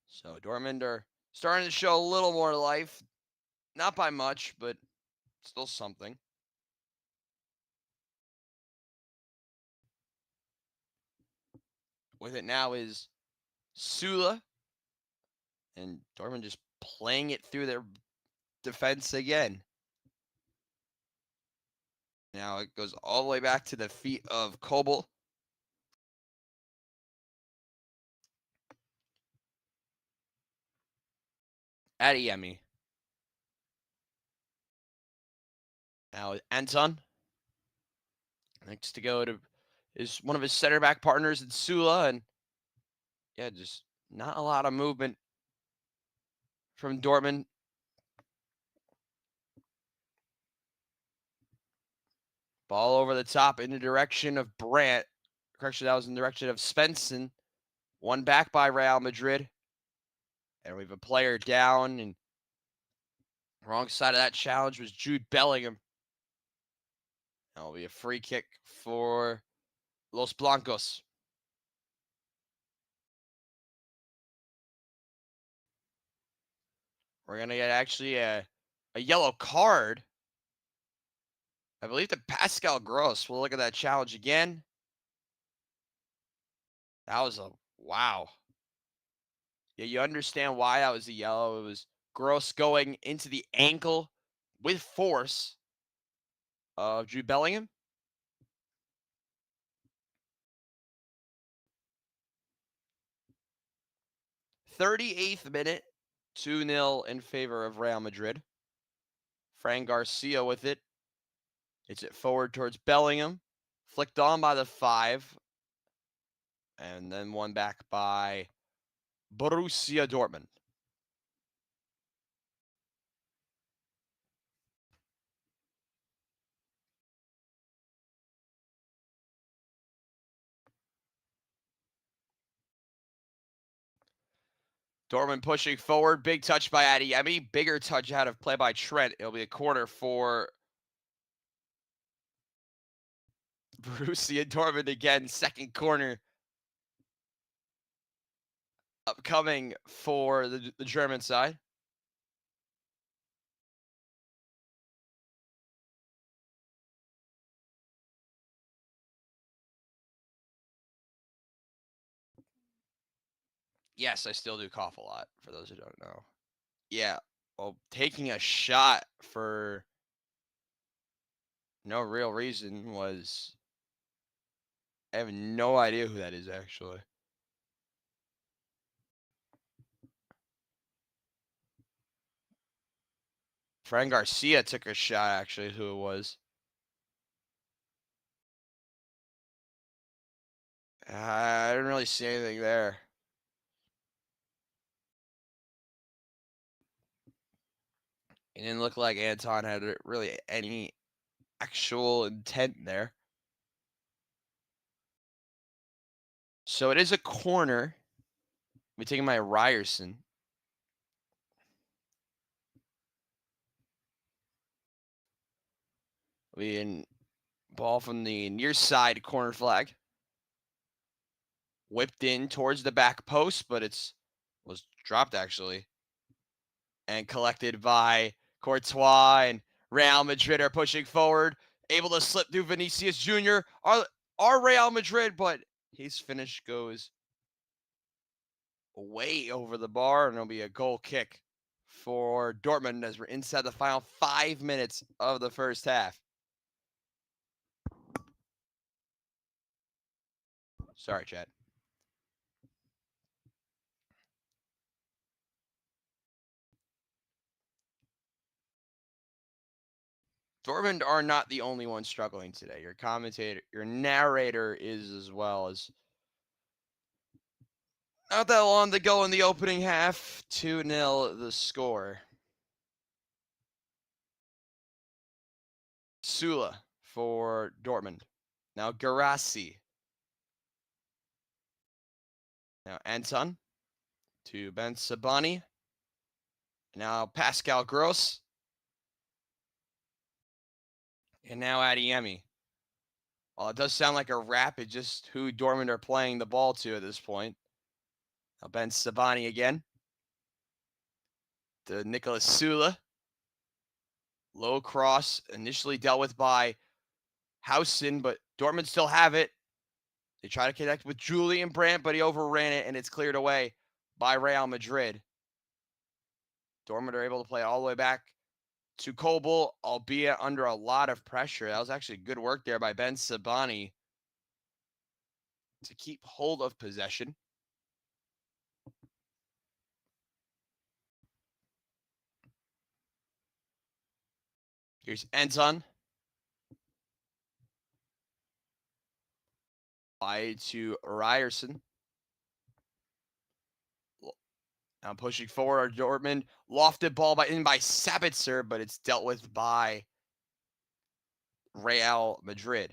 So Dortmund are starting to show a little more life. Not by much, but still something. With it now is Sula. And Dortmund just playing it through their defense again. Now it goes all the way back to the feet of Kobel. Adeyemi. Now Anton. Next to go to is one of his center back partners in Sula. And yeah, just not a lot of movement from Dortmund. Ball over the top in the direction of Brandt. Correction, that was in the direction of Svensson. One back by Real Madrid. And we have a player down. And wrong side of that challenge was Jude Bellingham. That'll be a free kick for Los Blancos. We're going to get actually a yellow card. I believe that Pascal Gross. We'll look at that challenge again. That was a wow. Yeah, you understand why that was a yellow. It was Gross going into the ankle with force of Jude Bellingham. '38th minute, 2-0 in favor of Real Madrid. Fran Garcia with it. It's it forward towards Bellingham. Flicked on by the 5. And then one back by Borussia Dortmund. Dortmund pushing forward. Big touch by Adeyemi. Bigger touch out of play by Trent. It'll be a corner for Borussia Dortmund again. Second corner upcoming for the German side. Yes, I still do cough a lot, for those who don't know. Yeah, well, taking a shot for no real reason was... I have no idea who that is, actually. Fran Garcia took a shot, actually, who it was. I didn't really see anything there. It didn't look like Anton had really any actual intent there. So it is a corner. I'll be taking my Ryerson. We in ball from the near side corner flag. Whipped in towards the back post, but was dropped actually. And collected by Courtois, and Real Madrid are pushing forward, able to slip through Vinicius Jr. Are Real Madrid, but his finish goes way over the bar, and it'll be a goal kick for Dortmund as we're inside the final 5 minutes of the first half. Sorry, Chad. Dortmund are not the only ones struggling today. Your narrator is as well. As not that long to go in the opening half. 2-0 the score. Sula for Dortmund. Now Garassi. Now Anton to Ben Sabani. Now Pascal Gross. And now Adeyemi. While it does sound like a rap, it's just who Dortmund are playing the ball to at this point. Now Ben Sabani again. To Nicolas Sula. Low cross, initially dealt with by Housen, but Dortmund still have it. They try to connect with Julian Brandt, but he overran it, and it's cleared away by Real Madrid. Dortmund are able to play all the way back to Kobel, albeit under a lot of pressure. That was actually good work there by Ben Sabani to keep hold of possession. Here's Anton. Wide to Ryerson. Now pushing forward, Dortmund. Lofted ball in by Sabitzer, but it's dealt with by Real Madrid.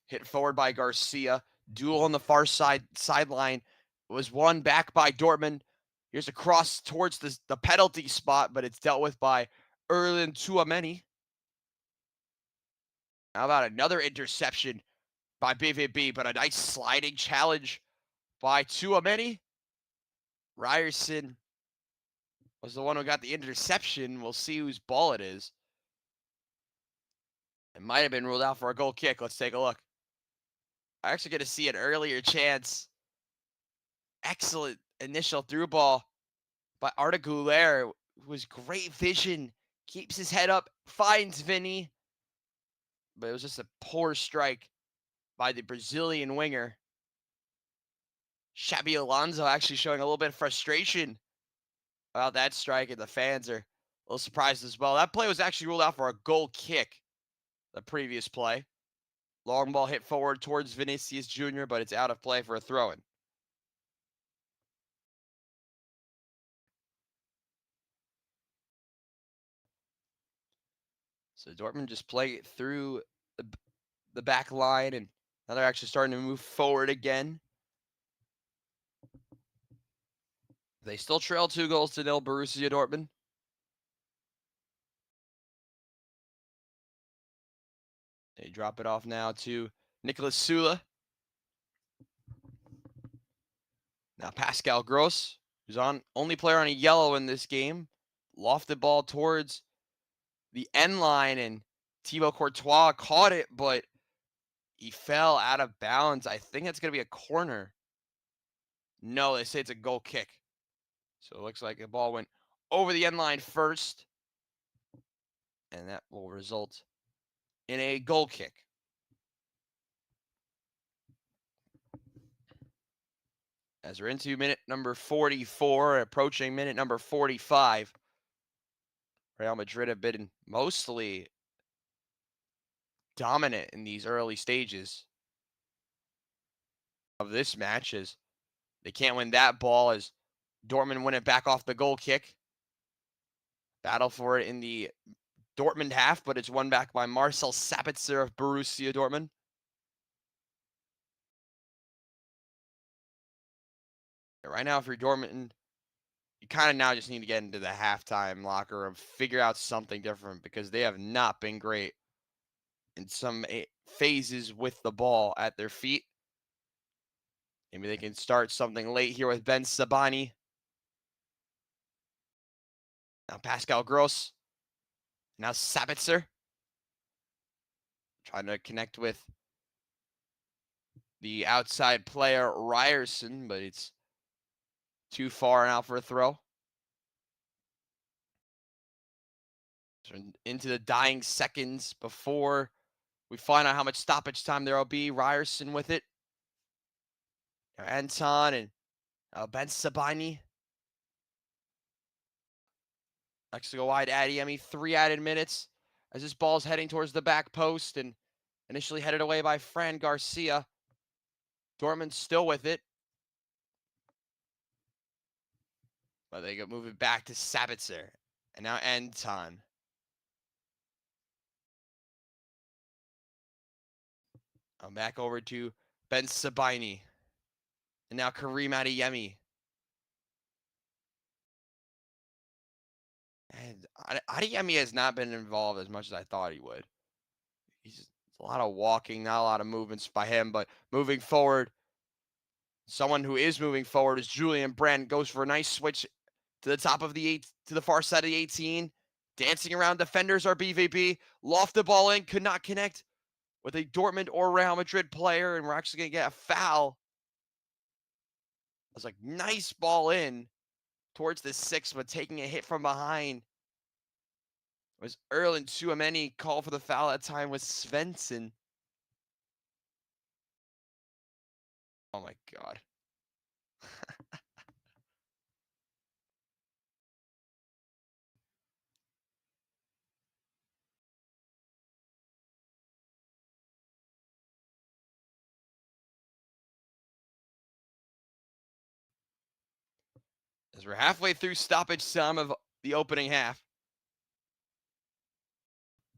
Hit forward by Garcia. Duel on the far sideline. Was won back by Dortmund. Here's a cross towards the penalty spot, but it's dealt with by Erlen Tchouameni. How about another interception by BVB, but a nice sliding challenge by Tchouameni. Ryerson was the one who got the interception. We'll see whose ball it is. It might have been ruled out for a goal kick. Let's take a look. I actually get to see an earlier chance. Excellent initial through ball by Arda Güler. Was great vision. Keeps his head up. Finds Vinny. But it was just a poor strike by the Brazilian winger. Xabi Alonso actually showing a little bit of frustration about that strike, and the fans are a little surprised as well. That play was actually ruled out for a goal kick, the previous play. Long ball hit forward towards Vinicius Jr., but it's out of play for a throw-in. So Dortmund just play it through the back line, and now they're actually starting to move forward again. They still trail 2-0 Borussia Dortmund. They drop it off now to Nicolas Sula. Now Pascal Gross, who's only player on a yellow in this game. Lofted ball towards the end line, and Thibaut Courtois caught it, but he fell out of bounds. I think it's going to be a corner. No, they say it's a goal kick. So it looks like the ball went over the end line first, and that will result in a goal kick. As we're into minute number 44, approaching minute number 45, Real Madrid have been mostly dominant in these early stages of this match, as they can't win that ball as Dortmund win it back off the goal kick. Battle for it in the Dortmund half, but it's won back by Marcel Sabitzer of Borussia Dortmund. Right now, if you're Dortmund, you kind of now just need to get into the halftime locker room, figure out something different, because they have not been great in some phases with the ball at their feet. Maybe they can start something late here with Ben Sabani. Now Pascal Gross. Now Sabitzer. Trying to connect with the outside player, Ryerson, but it's too far and out for a throw. So into the dying seconds before we find out how much stoppage time there will be. Ryerson with it. Now Anton and Ben Sabani. Next to go wide, Adeyemi, 3 added minutes as this ball's heading towards the back post and initially headed away by Fran Garcia. Dortmund still with it. But they go move it back to Sabitzer. And now Anton. Back over to Ben Sabini. And now Karim Adeyemi. And Adeyemi has not been involved as much as I thought he would. He's a lot of walking, not a lot of movements by him, but moving forward. Someone who is moving forward is Julian Brandt. Goes for a nice switch to the top of the to the far side of the 18. Dancing around defenders are BVB. Loft the ball in, could not connect with a Dortmund or Real Madrid player, and we're actually going to get a foul. It was like nice ball in towards the 6, but taking a hit from behind was Erland Tchouameni. Called for the foul at time with Svensson. Oh my God. As we're halfway through stoppage time of the opening half.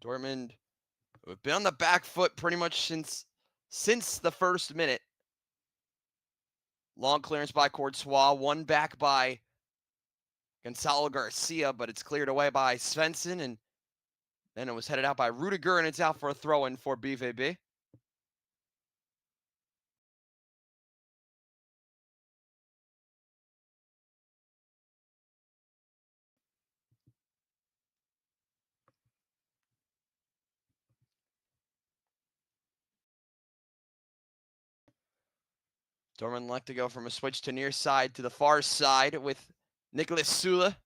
Dortmund have been on the back foot pretty much since the first minute. Long clearance by Courtois, one back by Gonzalo Garcia, but it's cleared away by Svensson, and then it was headed out by Rudiger, and it's out for a throw-in for BVB. Dortmund like to go from a switch to near side to the far side with Nicolas Sula.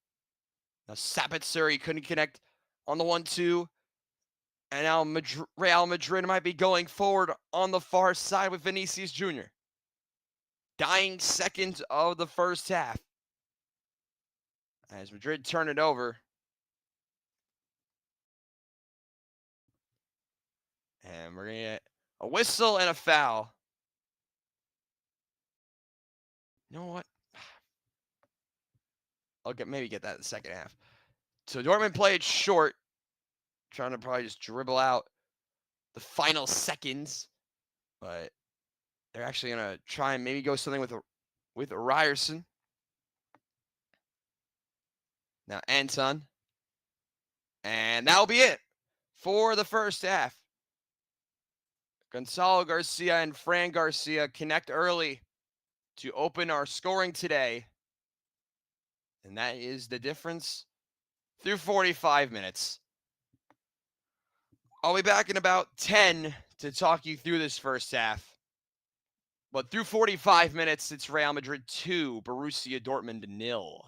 Now Sabitzer, he couldn't connect on the 1-2. And now Real Madrid might be going forward on the far side with Vinicius Jr. Dying seconds of the first half. As Madrid turn it over. And we're going to get a whistle and a foul. You know what? I'll maybe get that in the second half. So Dortmund played short. Trying to probably just dribble out the final seconds. But they're actually going to try and maybe go something with Ryerson. Now Anton. And that'll be it for the first half. Gonzalo Garcia and Fran Garcia connect early to open our scoring today. And that is the difference through 45 minutes. I'll be back in about 10 to talk you through this first half. But through 45 minutes, it's Real Madrid 2, Borussia Dortmund 0.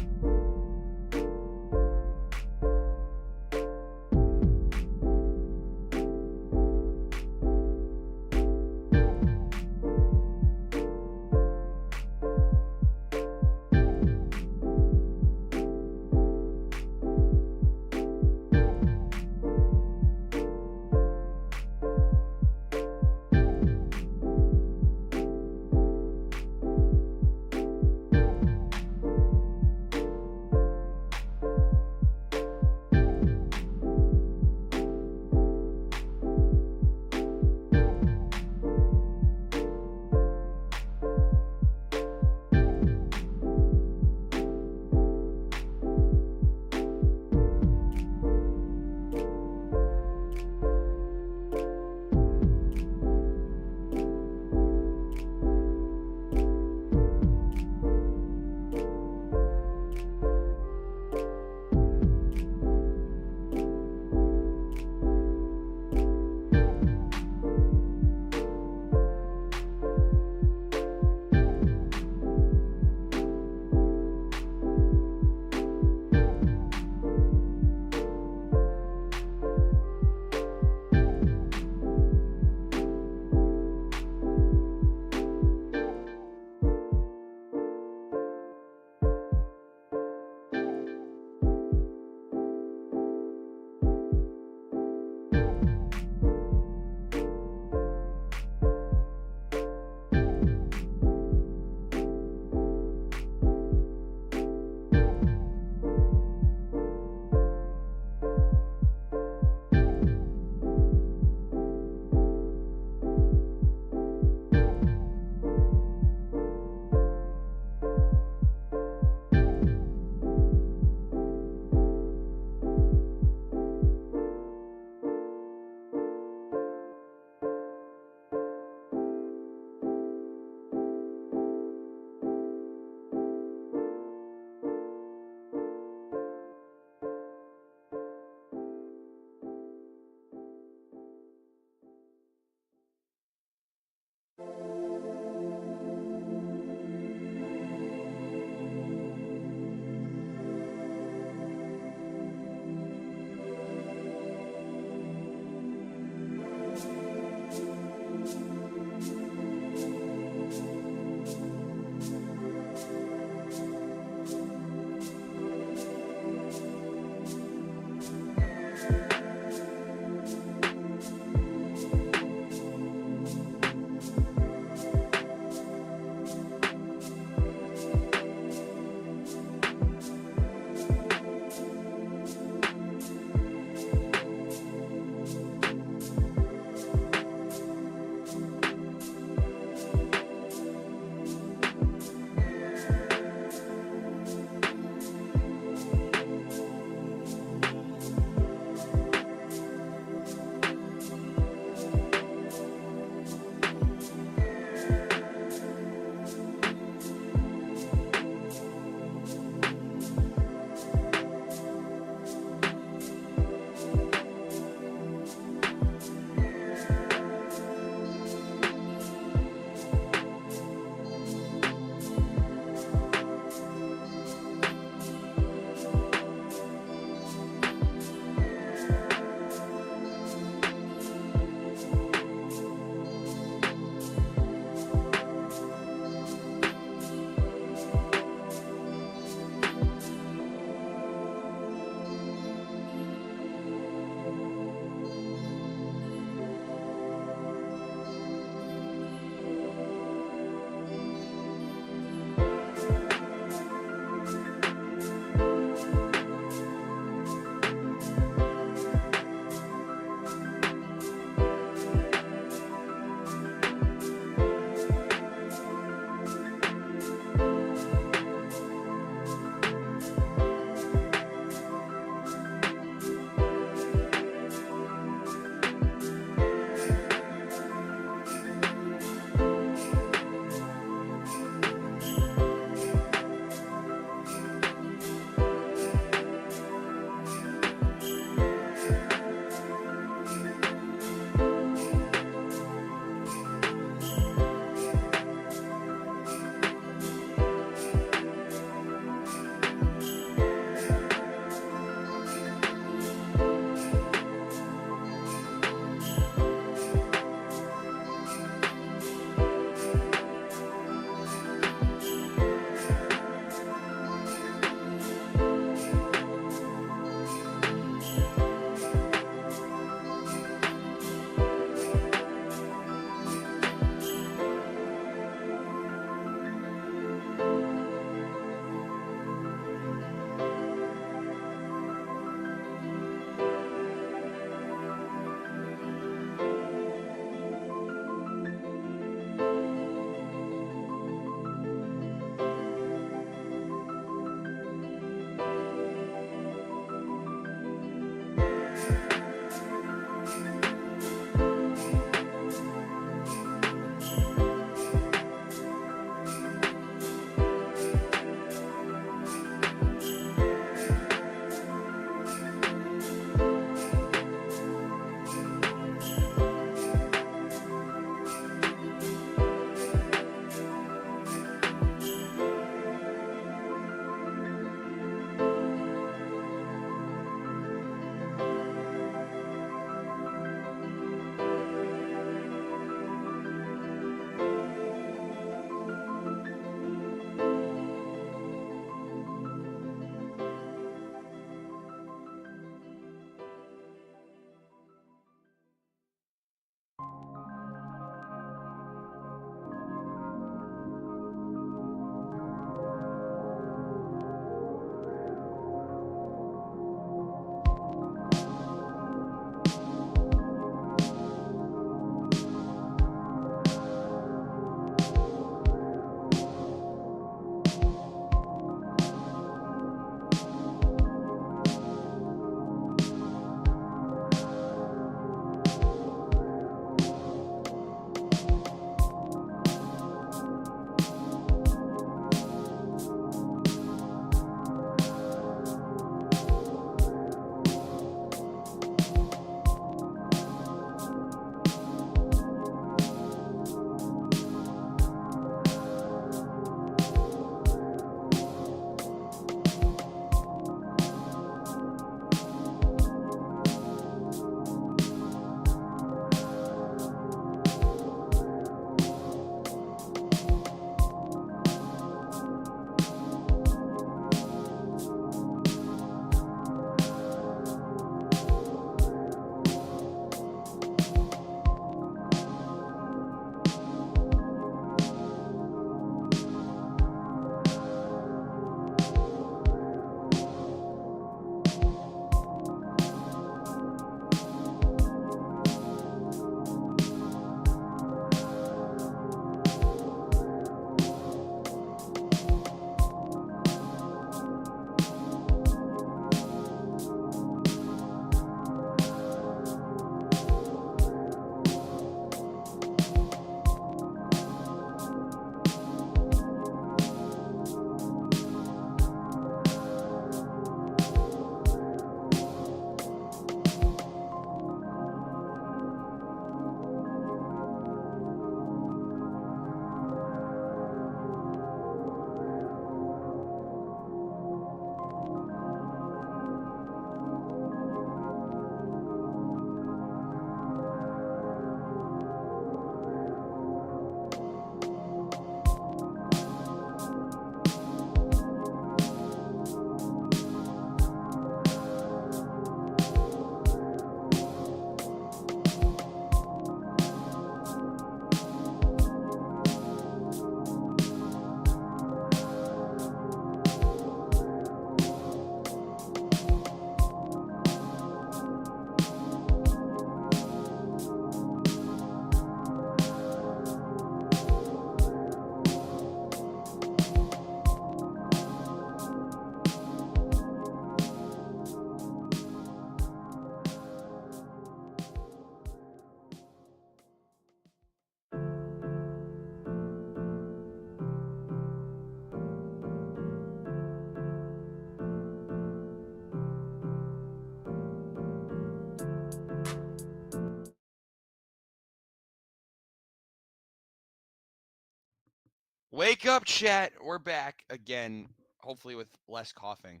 Wake up, chat. We're back again, hopefully with less coughing.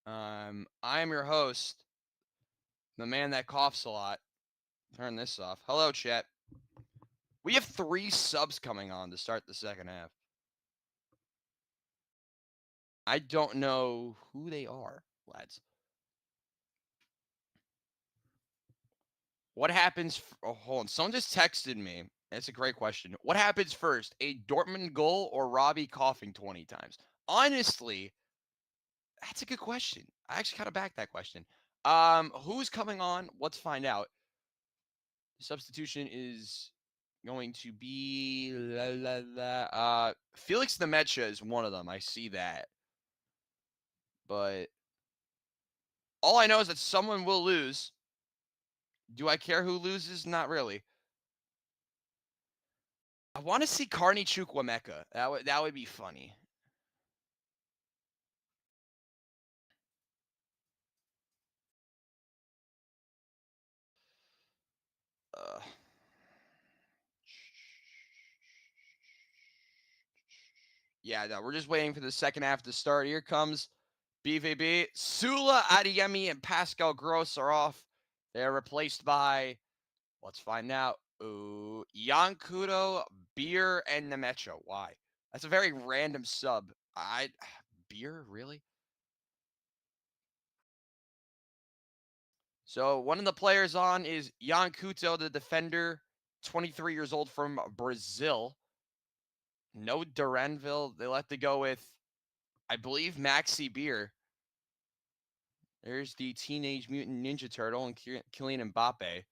I am your host, the man that coughs a lot. Turn this off. Hello, chat. We have 3 subs coming on to start the second half. I don't know who they are, lads. What happens? Hold on. Someone just texted me. That's a great question. What happens first, a Dortmund goal or Robbie coughing 20 times? Honestly, that's a good question. I actually kind of back that question. Who's coming on? Let's find out. Substitution is going to be Felix Nemecha is one of them. I see that. But all I know is that someone will lose. Do I care who loses? Not really. I want to see Carney Chukwuemeka. That would be funny. Yeah, no, we're just waiting for the second half to start. Here comes BVB. Sula Adeyemi and Pascal Gross are off. They're replaced by, let's find out, Yankudo, Beer, and Nemecha. Why? That's a very random sub. Beer, really? So one of the players on is Yankuto, the defender, 23 years old from Brazil. No Duranville. They let to go with, I believe, Maxi Beer. There's the Teenage Mutant Ninja Turtle and Kylian Mbappe.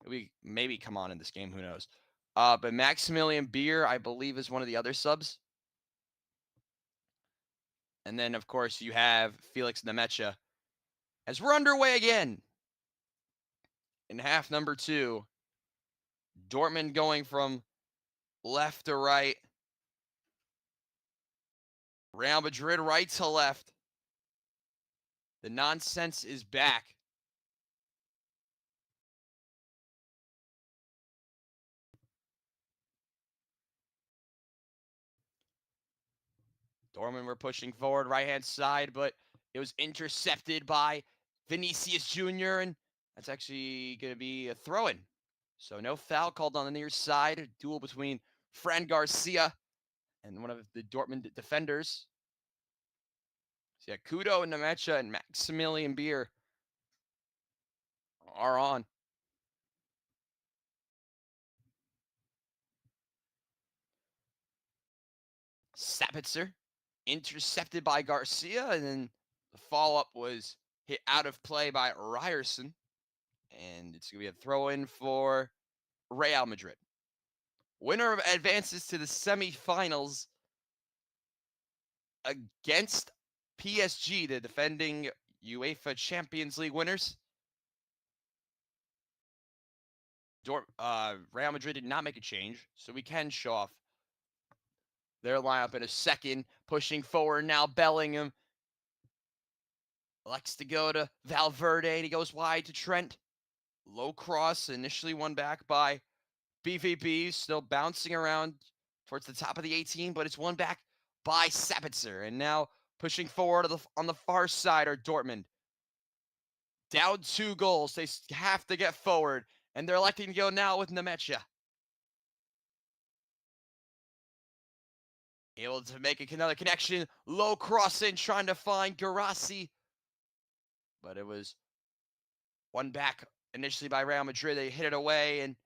We maybe come on in this game. Who knows? But Maximilian Beer, I believe, is one of the other subs. And then, of course, you have Felix Nemecha. As we're underway again in half number 2, Dortmund going from left to right. Real Madrid right to left. The nonsense is back. Dortmund were pushing forward right-hand side, but it was intercepted by Vinicius Jr., and that's actually going to be a throw-in. So no foul called on the near side. A duel between Fran Garcia and one of the Dortmund defenders. So yeah, Kudo and Nemecha and Maximilian Beer are on. Sabitzer intercepted by Garcia, and then the follow-up was hit out of play by Ryerson. And it's going to be a throw-in for Real Madrid. Winner advances to the semifinals against PSG, the defending UEFA Champions League winners. Real Madrid did not make a change, so we can show off their lineup in a second. Pushing forward now, Bellingham likes to go to Valverde, and he goes wide to Trent. Low cross, initially won back by BVB, still bouncing around towards the top of the 18, but it's won back by Sabitzer. And now pushing forward on the far side are Dortmund. Down 2 goals. They have to get forward, and they're electing to go now with Nemecha. Able to make another connection. Low cross in, trying to find Garassi. But it was won back initially by Real Madrid. They hit it away, and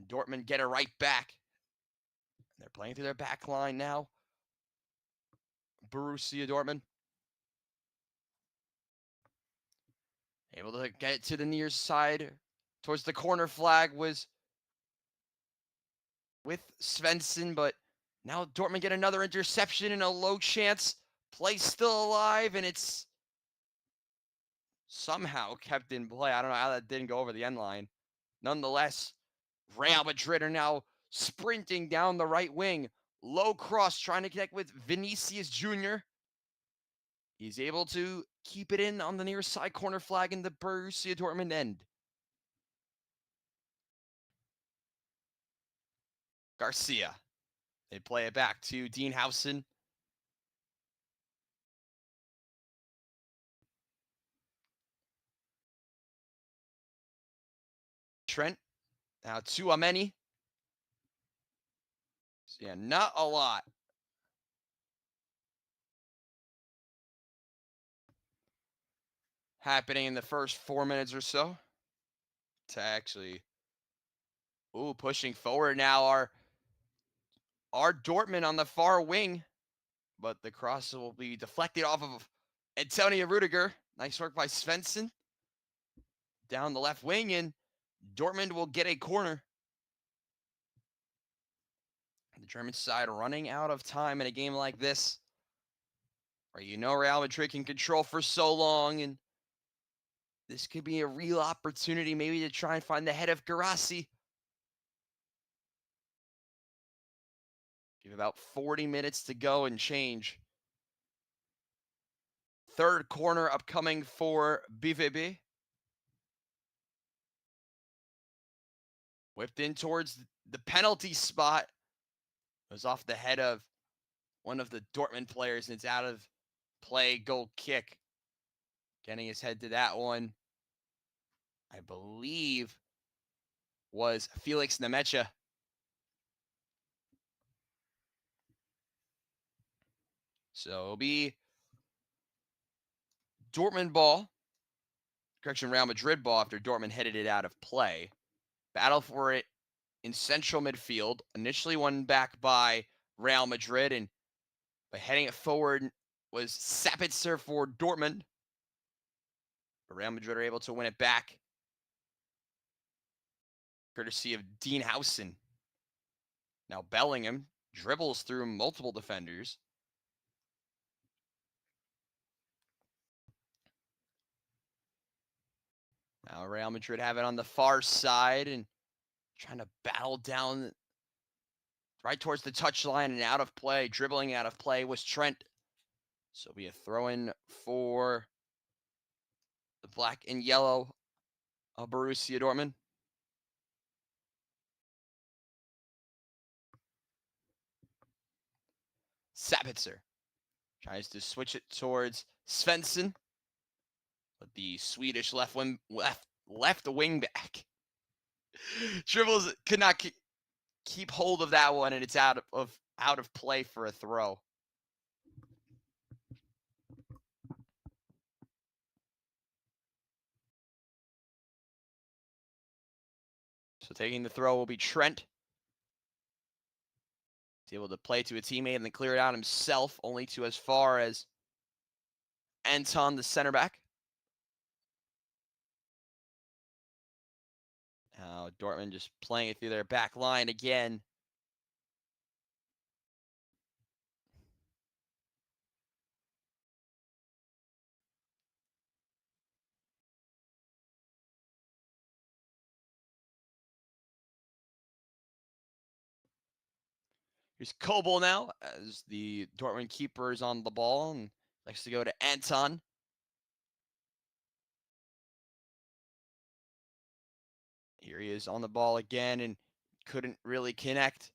Dortmund get it right back. They're playing through their back line now. Borussia Dortmund. Able to get it to the near side. Towards the corner flag was with Svensson, but now Dortmund get another interception and a low chance. Play still alive, and it's somehow kept in play. I don't know how that didn't go over the end line. Nonetheless, Real Madrid are now sprinting down the right wing. Low cross, trying to connect with Vinicius Jr. He's able to keep it in on the near side corner flag in the Borussia Dortmund end. Garcia They play it back to Dean Howson. Trent. Now to Ameni. So yeah, not a lot. Happening in the first 4 minutes or so. To actually, pushing forward now our Dortmund on the far wing, but the cross will be deflected off of Antonio Rudiger. Nice work by Svensson down the left wing, and Dortmund will get a corner. The German side running out of time in a game like this, where Real Madrid can control for so long, and this could be a real opportunity maybe to try and find the head of Garassi. Give about 40 minutes to go and change. Third corner upcoming for BVB. Whipped in towards the penalty spot. It was off the head of one of the Dortmund players, and it's out of play. Goal kick. Getting his head to that one, I believe, was Felix Nemecha. So it'll be Dortmund ball. Correction, Real Madrid ball after Dortmund headed it out of play. Battle for it in central midfield. Initially won back by Real Madrid, and by heading it forward was Sabitzer for Dortmund. But Real Madrid are able to win it back, courtesy of Dean Howson. Now Bellingham dribbles through multiple defenders. Now Real Madrid have it on the far side and trying to battle down right towards the touchline and out of play. Dribbling out of play was Trent. So it'll be a throw-in for the black and yellow of Borussia Dortmund. Sabitzer tries to switch it towards Svensson, but the Swedish left wing back dribbles, could not keep hold of that one, and it's out of play for a throw. So taking the throw will be Trent. He's able to play to a teammate and then clear it out himself, only to as far as Anton, the center back. Now Dortmund just playing it through their back line again. Here's Kobel now, as the Dortmund keeper is on the ball and likes to go to Anton. Here he is on the ball again and couldn't really connect.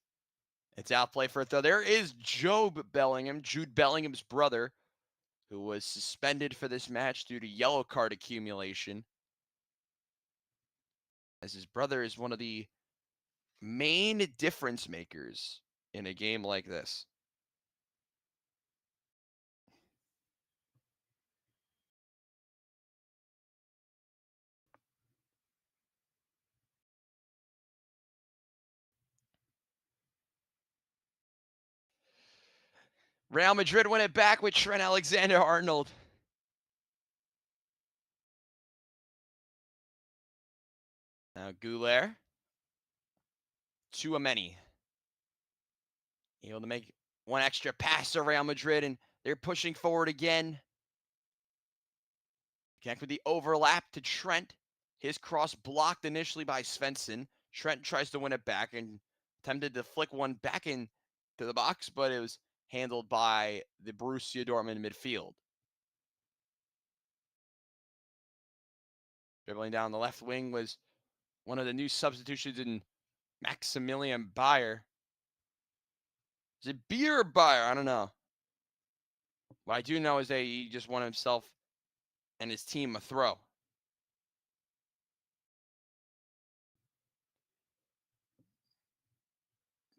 It's outplay for a throw. There is Jude Bellingham's brother, who was suspended for this match due to yellow card accumulation, as his brother is one of the main difference makers in a game like this. Real Madrid win it back with Trent Alexander-Arnold. Now Goulet to Ameni. Able to make one extra pass to Real Madrid, and they're pushing forward again. Connect with the overlap to Trent. His cross blocked initially by Svensson. Trent tries to win it back and attempted to flick one back into the box, but it was handled by the Borussia Dortmund midfield. Dribbling down the left wing was one of the new substitutions in Maximilian Bayer. Is it beer or Bayer? I don't know. What I do know is that he just won himself and his team a throw.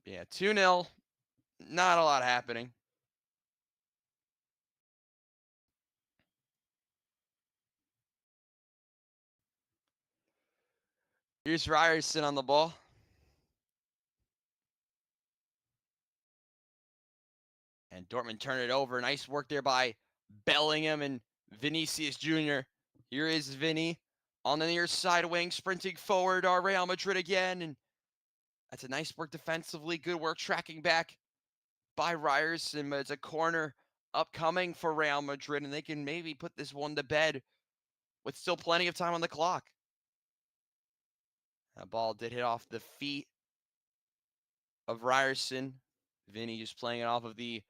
Yeah, 2-0. Not a lot happening. Here's Ryerson on the ball. And Dortmund turn it over. Nice work there by Bellingham and Vinicius Jr. Here is Vinny on the near side wing, sprinting forward. Our Real Madrid again. And that's a nice work defensively. Good work tracking back by Ryerson. But it's a corner upcoming for Real Madrid. And they can maybe put this one to bed with still plenty of time on the clock. That ball did hit off the feet of Ryerson. Vinny just playing it off of the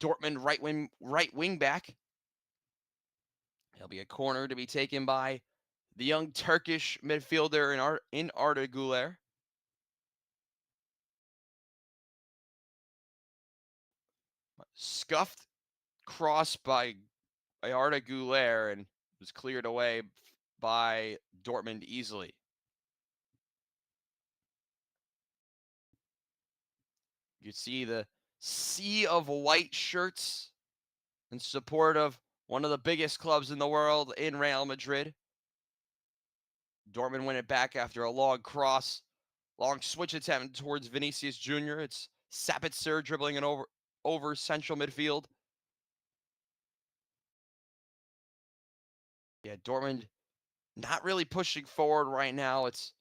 Dortmund right wing back. It'll be a corner to be taken by the young Turkish midfielder in Arda Güler. Scuffed cross by Arda Güler and was cleared away by Dortmund easily. You see the sea of white shirts in support of one of the biggest clubs in the world in Real Madrid. Dortmund win it back after a long cross, long switch attempt towards Vinicius Jr. It's Sabitzer dribbling it over central midfield. Yeah, Dortmund not really pushing forward right now. It's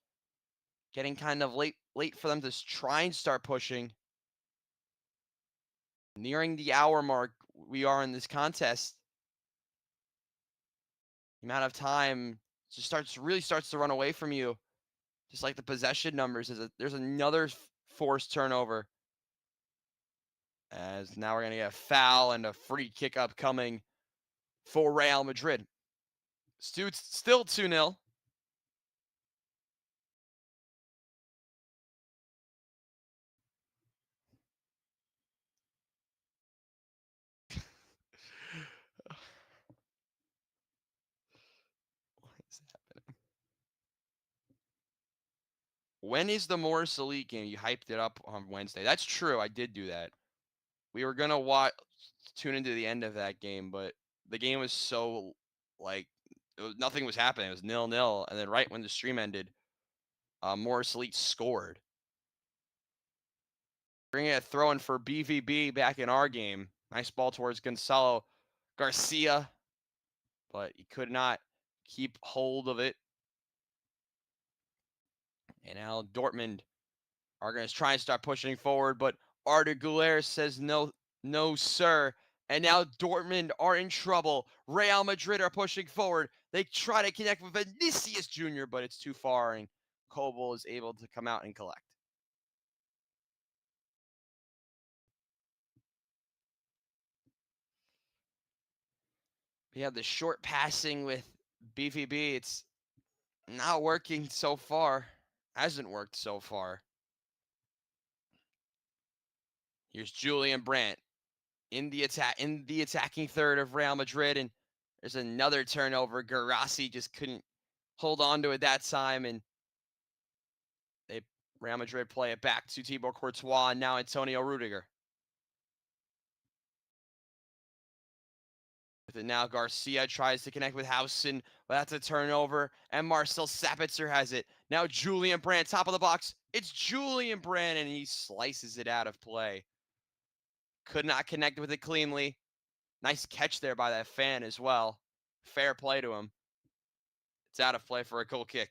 getting kind of late for them to try and start pushing. Nearing the hour mark, we are in this contest. The amount of time just really starts to run away from you. Just like the possession numbers, there's another forced turnover. As now we're going to get a foul and a free kick upcoming for Real Madrid. Still 2-0. What is happening? When is the Morris Elite game? You hyped it up on Wednesday. That's true. I did do that. We were going to tune into the end of that game, but the game was so, nothing was happening. It was 0-0. And then right when the stream ended, Morris Elite scored. Bringing a throw in for BVB back in our game. Nice ball towards Gonzalo Garcia, but he could not keep hold of it. And now Dortmund are going to try and start pushing forward, but Arda Güler says no, sir. And now Dortmund are in trouble. Real Madrid are pushing forward. They try to connect with Vinicius Jr., but it's too far, and Kobel is able to come out and collect. We have the short passing with BVB. It's not working so far. Hasn't worked so far. Here's Julian Brandt in the attacking third of Real Madrid, and there's another turnover. Guirassy just couldn't hold on to it that time, and Real Madrid play it back to Thibaut Courtois, and now Antonio Rudiger. With it now, Garcia tries to connect with Housen, but that's a turnover, and Marcel Sabitzer has it. Now Julian Brandt, top of the box. It's Julian Brandt, and he slices it out of play. Could not connect with it cleanly. Nice catch there by that fan as well. Fair play to him. It's out of play for a goal kick.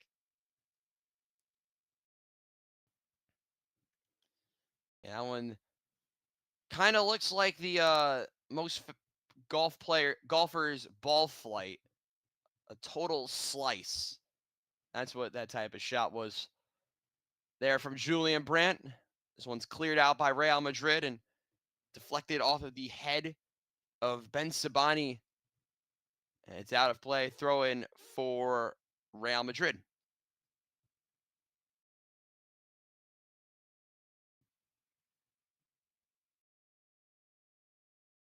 Yeah, that one kind of looks like the most golfer's ball flight. A total slice. That's what that type of shot was there from Julian Brandt. This one's cleared out by Real Madrid and deflected off of the head of Ben Sabani. And it's out of play. Throw in for Real Madrid.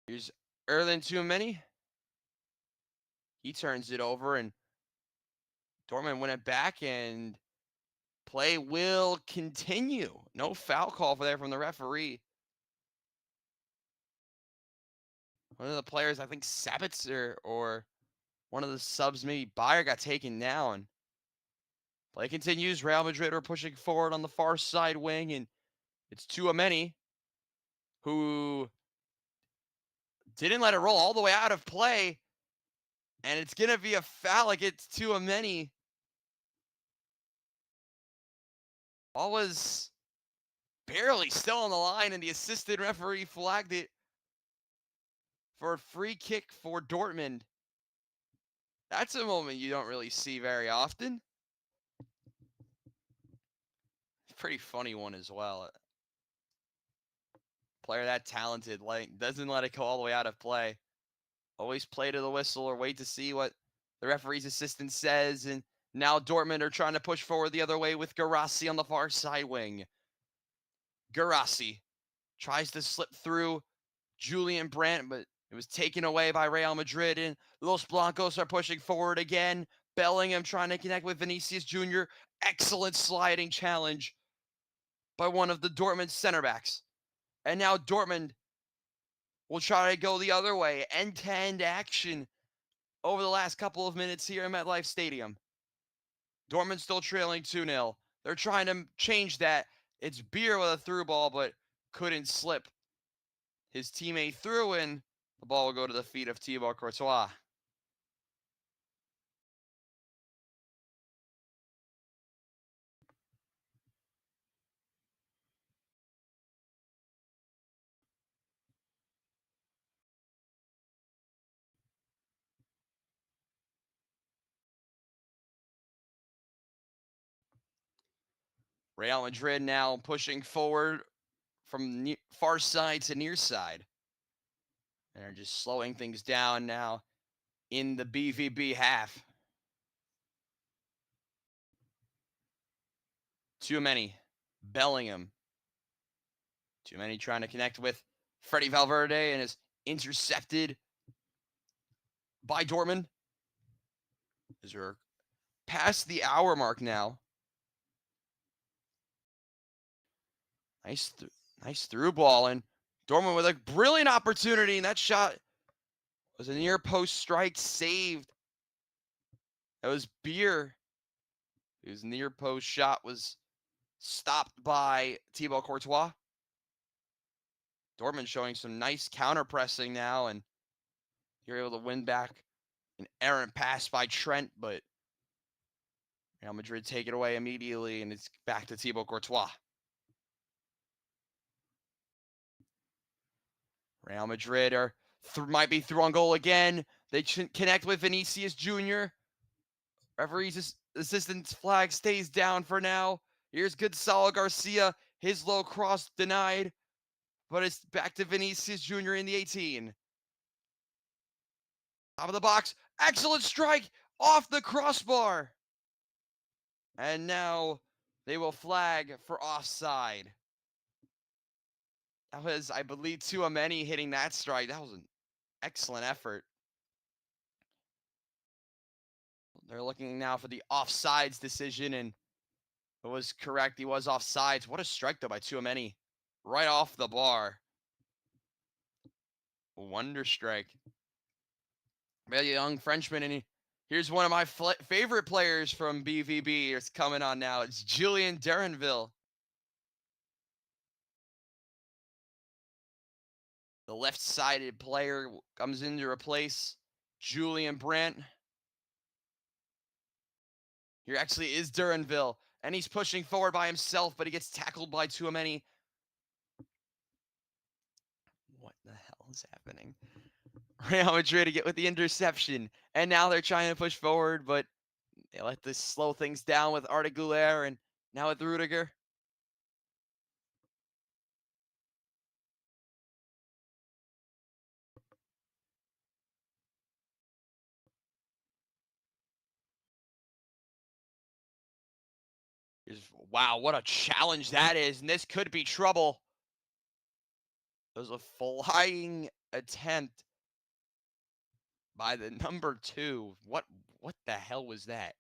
Here's Erlen Tchouameni. He turns it over, and Dortmund win it back, and play will continue. No foul call for there from the referee. One of the players, I think Sabitzer or one of the subs, maybe Bayer, got taken down. Play continues. Real Madrid are pushing forward on the far side wing, and it's Tchouameni who didn't let it roll all the way out of play, and it's going to be a foul against Tchouameni. Ball was barely still on the line, and the assistant referee flagged it for a free kick for Dortmund. That's a moment you don't really see very often. Pretty funny one as well. Player that talented, like, doesn't let it go all the way out of play. Always play to the whistle or wait to see what the referee's assistant says. And now Dortmund are trying to push forward the other way with Guirassy on the far side wing. Guirassy tries to slip through Julian Brandt, but it was taken away by Real Madrid. And Los Blancos are pushing forward again. Bellingham trying to connect with Vinicius Jr. Excellent sliding challenge by one of the Dortmund center backs. And now Dortmund will try to go the other way. End-to-end action over the last couple of minutes here at MetLife Stadium. Dortmund still trailing 2-0. They're trying to change that. It's Beer with a through ball, but couldn't slip his teammate through, and the ball will go to the feet of Thibaut Courtois. Real Madrid now pushing forward from far side to near side. And they're just slowing things down now in the BVB half. Tchouameni, Bellingham. Tchouameni trying to connect with Freddy Valverde and is intercepted by Dortmund. As we're past the hour mark now. Nice through ball, and Dortmund with a brilliant opportunity, and that shot was a near post strike saved. That was Beer, whose near post shot was stopped by Thibaut Courtois. Dortmund showing some nice counter pressing now, and you're able to win back an errant pass by Trent, but Real Madrid take it away immediately, and it's back to Thibaut Courtois. Real Madrid are might be through on goal again. They connect with Vinicius Jr. Referee's assistant's flag stays down for now. Here's Gonzalo Garcia. His low cross denied, but it's back to Vinicius Jr. in the 18. Top of the box. Excellent strike off the crossbar. And now they will flag for offside. That was, I believe, Tchouameni hitting that strike. That was an excellent effort. They're looking now for the offsides decision, and it was correct. He was offsides. What a strike, though, by Tchouameni. Right off the bar. Wonder strike. Very young Frenchman, and here's one of my favorite players from BVB. It's coming on now. It's Julian Derenville. The left-sided player comes in to replace Julian Brandt. Here actually is Derenville, and he's pushing forward by himself, but he gets tackled by Tchouameni. What the hell is happening? Real Madrid to get with the interception, and now they're trying to push forward, but they let this slow things down with Arda Güler, and now with Rudiger. Wow, what a challenge that is, and this could be trouble. was a flying attempt by the number 2. What the hell was that?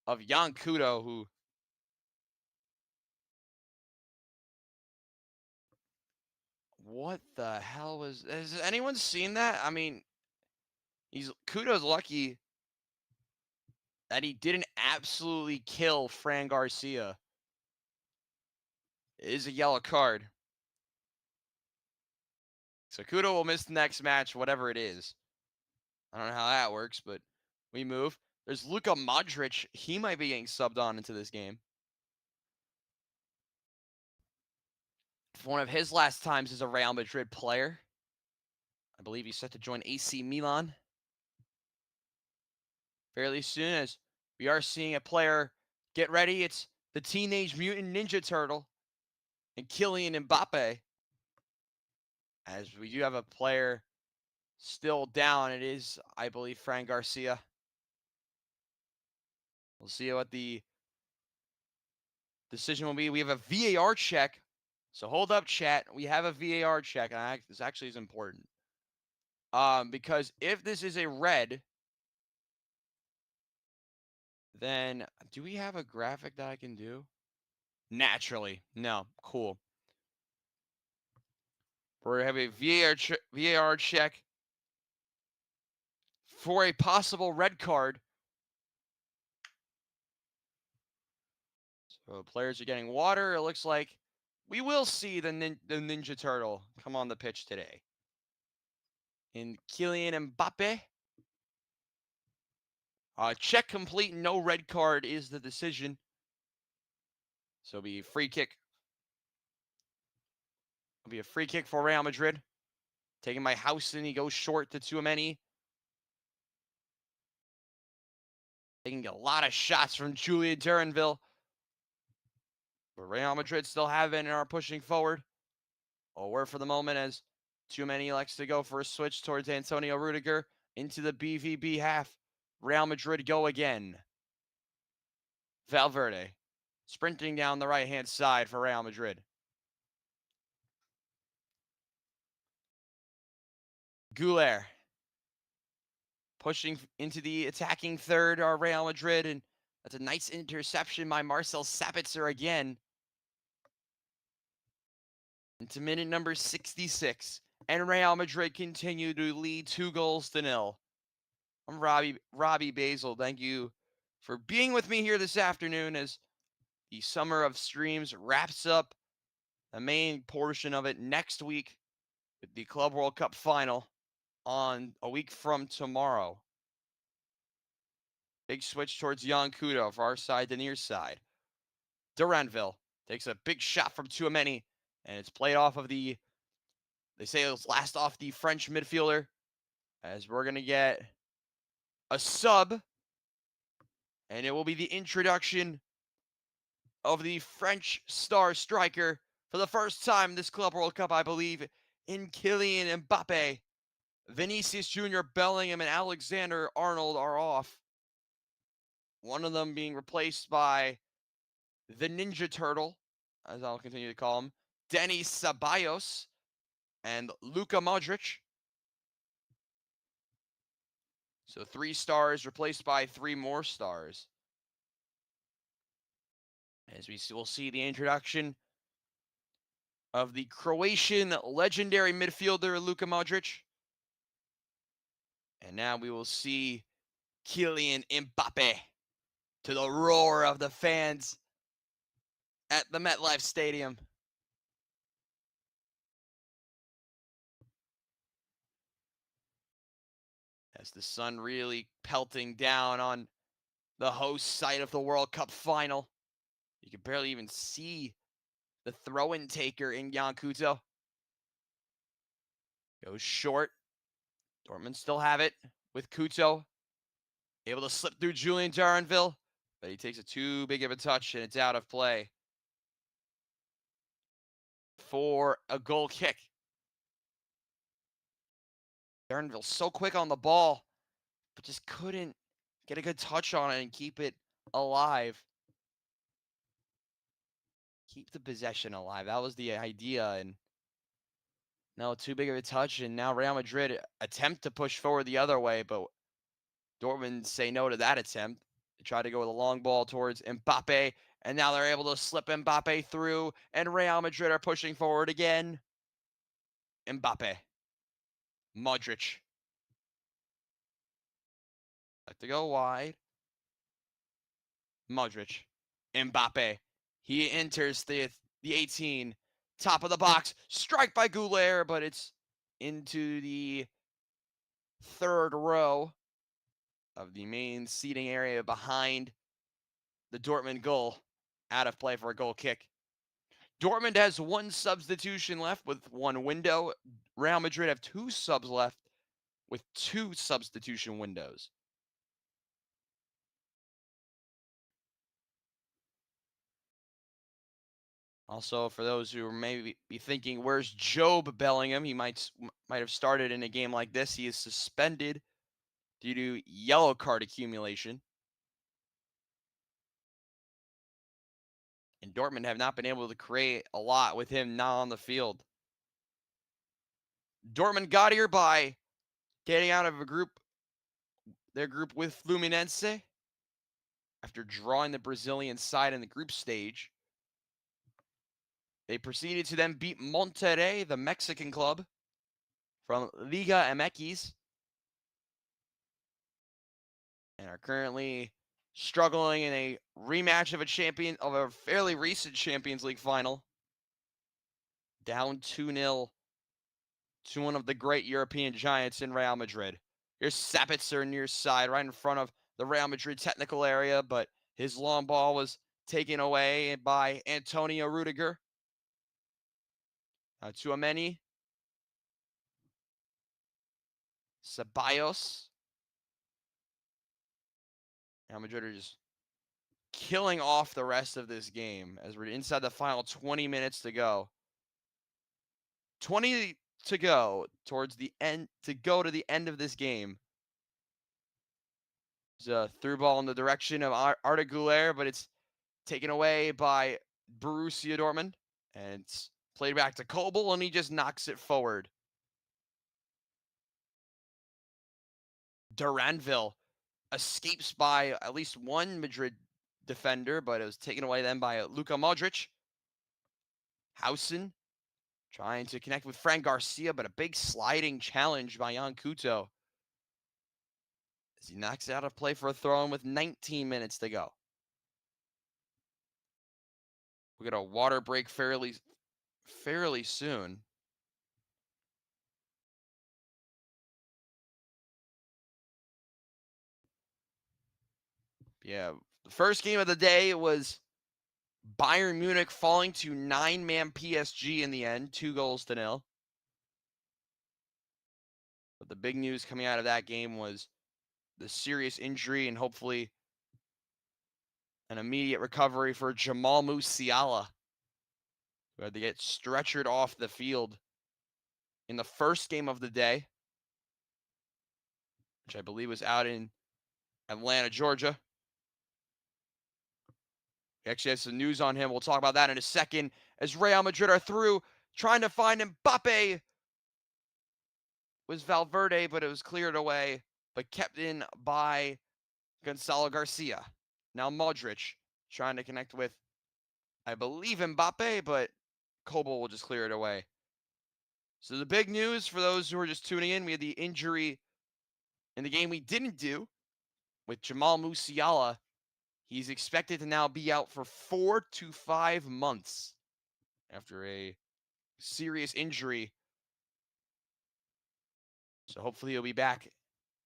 Of Jan Kudo, who what the hell was, has anyone seen that? I mean, Kudo's lucky that he didn't absolutely kill Fran Garcia. It is a yellow card. So Kudo will miss the next match, whatever it is. I don't know how that works, but we move. There's Luka Modric. He might be getting subbed on into this game. For one of his last times as a Real Madrid player. I believe he's set to join AC Milan fairly soon, as we are seeing a player get ready. It's the Teenage Mutant Ninja Turtle and Kylian Mbappe. As we do have a player still down. It is, I believe, Fran Garcia. We'll see what the decision will be. We have a VAR check. So hold up, chat. We have a VAR check. And this actually is important. Because if this is a red, then do we have a graphic that I can do? Naturally. No. Cool. We're going to have a VAR check for a possible red card. So players are getting water. It looks like we will see the Ninja Turtle come on the pitch today. And Kylian Mbappe. Check complete. No red card is the decision. So it'll be a free kick. It'll be a free kick for Real Madrid. Taking by Housen. He goes short to Tchouaméni. Taking a lot of shots from Julian Duranville. But Real Madrid still have it and are pushing forward. We're for the moment, as Tchouaméni likes to go for a switch towards Antonio Rudiger into the BVB half. Real Madrid go again. Valverde sprinting down the right-hand side for Real Madrid. Güler pushing into the attacking third, our Real Madrid, and that's a nice interception by Marcel Sabitzer again. Into minute number 66, and Real Madrid continue to lead 2-0. I'm Robbie Basel. Thank you for being with me here this afternoon as the summer of streams wraps up. The main portion of it next week with the Club World Cup final on a week from tomorrow. Big switch towards Jan Kudo for our side, the near side. Duranville takes a big shot from Tchouaméni, and it's played off of they say it was last off the French midfielder, as we're going to get a sub, and it will be the introduction of the French star striker for the first time this Club World Cup, I believe, in Kylian Mbappe. Vinicius Jr., Bellingham, and Alexander Arnold are off. One of them being replaced by the Ninja Turtle, as I'll continue to call him, Denis Ceballos, and Luka Modric. So 3 stars replaced by 3 more stars. As we'll see the introduction of the Croatian legendary midfielder Luka Modric. And now we will see Kylian Mbappe to the roar of the fans at the MetLife Stadium. As the sun really pelting down on the host site of the World Cup final. You can barely even see the throw-in taker in Jan Kudo. Goes short. Dortmund still have it with Kudo. Able to slip through Julian Duranville, but he takes it too big of a touch and it's out of play for a goal kick. Duranville so quick on the ball, but just couldn't get a good touch on it and keep it alive. Keep the possession alive. That was the idea, and No, too big of a touch, and now Real Madrid attempt to push forward the other way, but Dortmund say no to that attempt. They try to go with a long ball towards Mbappe, and now they're able to slip Mbappe through, and Real Madrid are pushing forward again. Mbappe. Modric. Like to go wide. Modric. Mbappe. He enters the 18. Top of the box. Strike by WIUR, but it's into the third row of the main seating area behind the Dortmund goal. Out of play for a goal kick. Dortmund has one substitution left with one window. Real Madrid have two subs left with two substitution windows. Also, for those who may be thinking, where's Job Bellingham? He might have started in a game like this. He is suspended due to yellow card accumulation. And Dortmund have not been able to create a lot with him not on the field. Dortmund got here by getting out of their group with Fluminense after drawing the Brazilian side in the group stage. They proceeded to then beat Monterrey, the Mexican club, from Liga MX, and are currently struggling in a rematch of a fairly recent Champions League final. Down 2-0 to one of the great European giants in Real Madrid. Here's Sabitzer near side, right in front of the Real Madrid technical area, but his long ball was taken away by Antonio Rudiger. Tchouaméni. Ceballos. Real Madrid are just killing off the rest of this game as we're inside the final 20 minutes to go. 20 to go towards the end, to go to the end of this game. There's a through ball in the direction of Arda Güler, but it's taken away by Borussia Dortmund. And it's played back to Kobel, and he just knocks it forward. Duranville escapes by at least one Madrid defender, but it was taken away then by Luka Modric. Hausen trying to connect with Fran Garcia, but a big sliding challenge by Jan Couto as he knocks it out of play for a throw-in with 19 minutes to go. We get a water break fairly soon. Yeah, the first game of the day was Bayern Munich falling to 9-man PSG in the end, 2-0. But the big news coming out of that game was the serious injury and hopefully an immediate recovery for Jamal Musiala, who had to get stretchered off the field in the first game of the day, which I believe was out in Atlanta, Georgia. We actually have some news on him. We'll talk about that in a second as Real Madrid are through, trying to find Mbappe. It was Valverde, but it was cleared away, but kept in by Gonzalo Garcia. Now Modric trying to connect with, I believe, Mbappe, but Kobel will just clear it away. So the big news for those who are just tuning in, we had the injury in the game we didn't do with Jamal Musiala. He's expected to now be out for 4 to 5 months after a serious injury. So hopefully he'll be back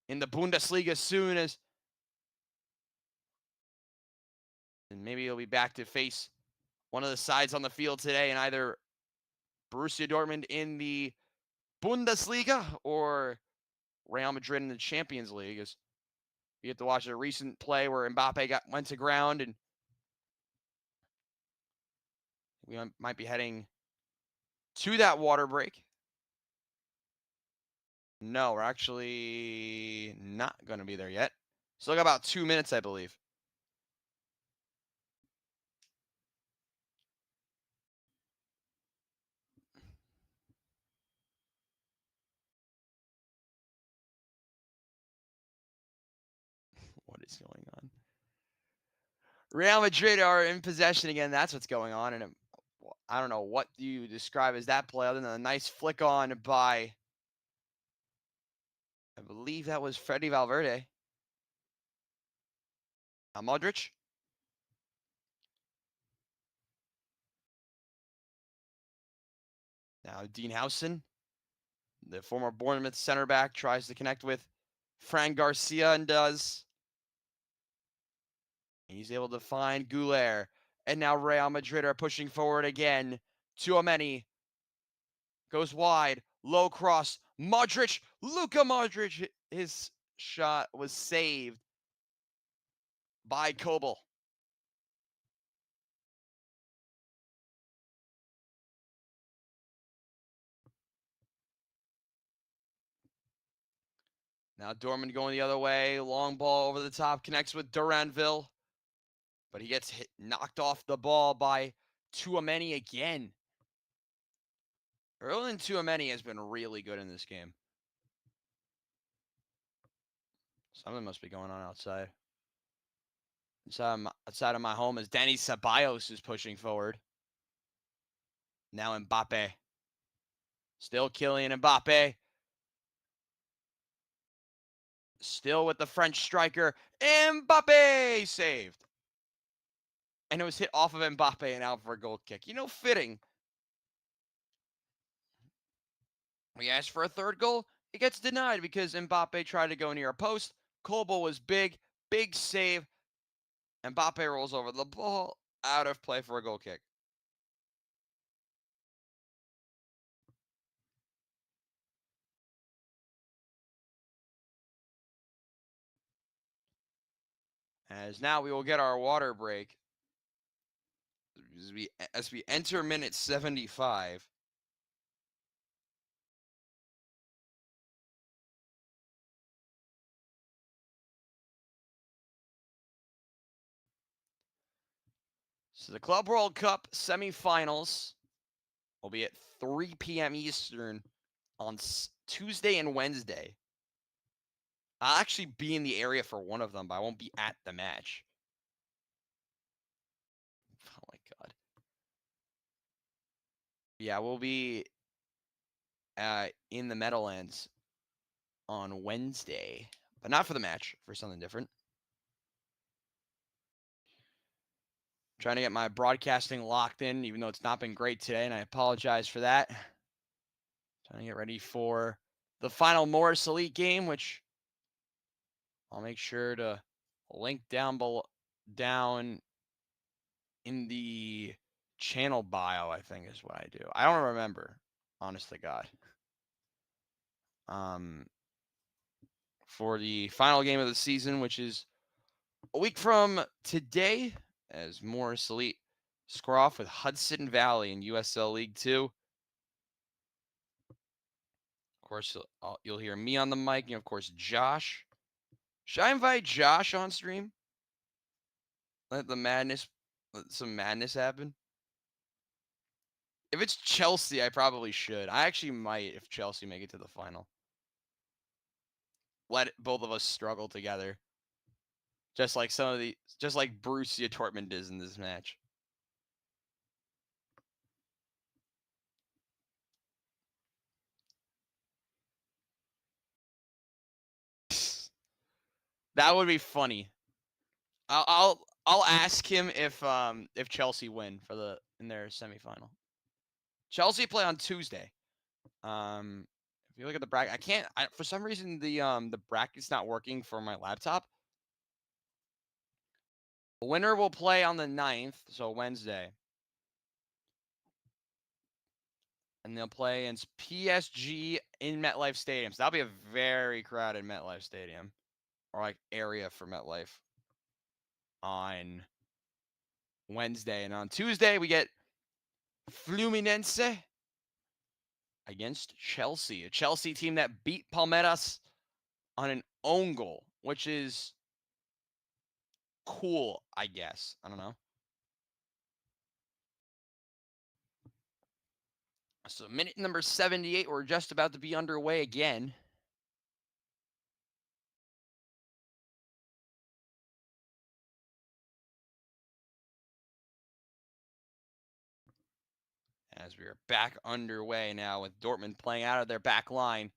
in the Bundesliga soon, and maybe he'll be back to face one of the sides on the field today in either Borussia Dortmund in the Bundesliga or Real Madrid in the Champions League. As you get to watch a recent play where Mbappe went to ground, and we might be heading to that water break. No, we're actually not going to be there yet. Still got about 2 minutes, I believe. is going on? Real Madrid are in possession again. That's what's going on. And I don't know what you describe as that play other than a nice flick on by, I believe that was Freddy Valverde. Modric. Now Dean Howson, the former Bournemouth center back, tries to connect with Fran Garcia and does. He's able to find Goulet. And now Real Madrid are pushing forward again. Tchouaméni goes wide. Low cross. Modric. Luka Modric. His shot was saved by Kobel. Now Dortmund going the other way. Long ball over the top. Connects with Duranville. But he gets knocked off the ball by Tchouaméni again. Erling Tchouaméni has been really good in this game. Something must be going on outside. Outside of my home as Dani Ceballos is pushing forward. Now Mbappe. Still Kylian Mbappe. Still with the French striker. Mbappe saved. And it was hit off of Mbappe and out for a goal kick. You know, fitting. We asked for a third goal. It gets denied because Mbappe tried to go near a post. Kobel was big save. Mbappe rolls over the ball, out of play for a goal kick. As now we will get our water break as we enter minute 75. So the Club World Cup semifinals will be at 3 p.m. Eastern on Tuesday and Wednesday. I'll actually be in the area for one of them, but I won't be at the match. Oh my God. Yeah, we'll be in the Meadowlands on Wednesday, but not for the match, for something different. Trying to get my broadcasting locked in, even though it's not been great today, and I apologize for that. Trying to get ready for the final Morris Elite game, which I'll make sure to link down below, down in the channel bio, I think is what I do. I don't remember, honest to God. For the final game of the season, which is a week from today, as Morris Elite score off with Hudson Valley in USL League 2. Of course, you'll hear me on the mic, and of course, Josh. Should I invite Josh on stream? Let some madness happen? If it's Chelsea, I probably should. I actually might if Chelsea make it to the final. Let both of us struggle together. Just like Borussia Dortmund is in this match. That would be funny. I'll ask him if Chelsea win in their semifinal. Chelsea play on Tuesday. If you look at the bracket, for some reason the bracket's not working for my laptop. The winner will play on the 9th, so Wednesday. And they'll play against PSG in MetLife Stadium. So that'll be a very crowded MetLife Stadium. Or like area for MetLife. On Wednesday. And on Tuesday, we get Fluminense against Chelsea. A Chelsea team that beat Palmeiras on an own goal, which is cool, I guess. I don't know. So minute number 78, we're just about to be underway again. As we are back underway now with Dortmund playing out of their back line.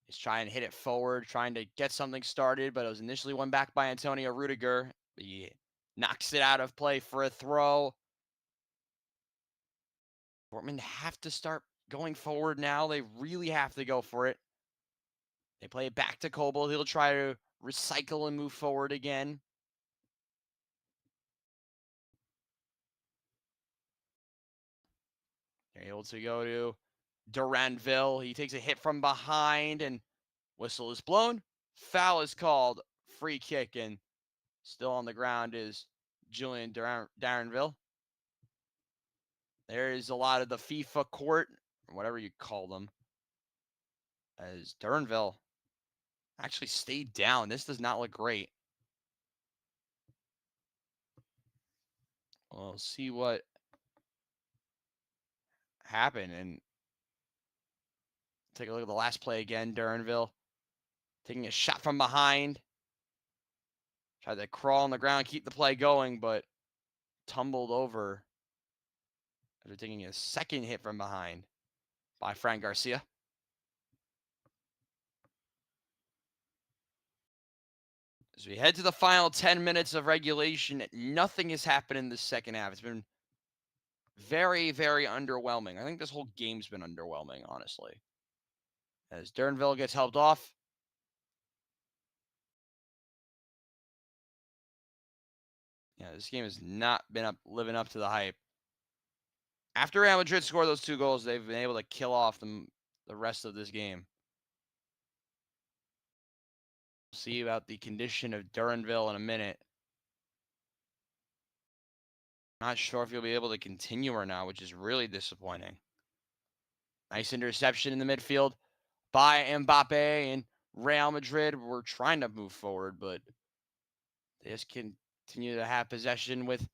He's trying to hit it forward, trying to get something started, but it was initially won back by Antonio Rudiger. He knocks it out of play for a throw. Dortmund have to start going forward now. They really have to go for it. They play it back to Kobel. He'll try to recycle and move forward again. They're able to go to Duranville. He takes a hit from behind and whistle is blown. Foul is called. Free kick, and still on the ground is Julian Duranville. There is a lot of the FIFA court, or whatever you call them, as Duranville actually stayed down. This does not look great. We'll see what happened, and take a look at the last play again. Duranville taking a shot from behind. Tried to crawl on the ground, keep the play going, but tumbled over after taking a second hit from behind by Frank Garcia. As we head to the final 10 minutes of regulation, nothing has happened in the second half. It's been very, very underwhelming. I think this whole game's been underwhelming, honestly. As Duranville gets helped off. Yeah, this game has not been living up to the hype. After Real Madrid scored those 2 goals, they've been able to kill off the rest of this game. We'll see about the condition of Duranville in a minute. Not sure if he'll be able to continue or not, which is really disappointing. Nice interception in the midfield by Mbappe, and Real Madrid were trying to move forward, but they just continue to have possession with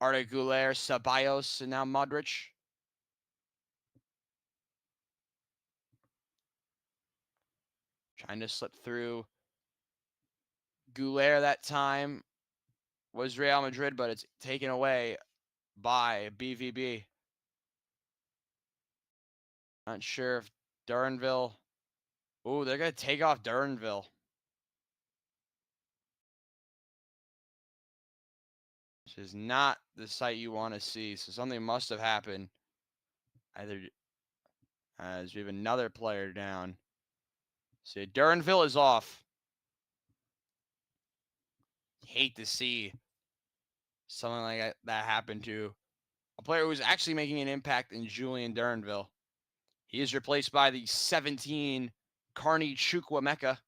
Arda Güler, Ceballos, and now Modric. Trying to slip through. Güler that time was Real Madrid, but it's taken away by BVB. Not sure if Duranville. Oh, they're going to take off Duranville. This is not the sight you want to see. So something must have happened. Either as we have another player down. So Duranville is off. Hate to see something like that happen to a player who was actually making an impact in Julian Duranville. He is replaced by the 17, Carney Chukwuemeka,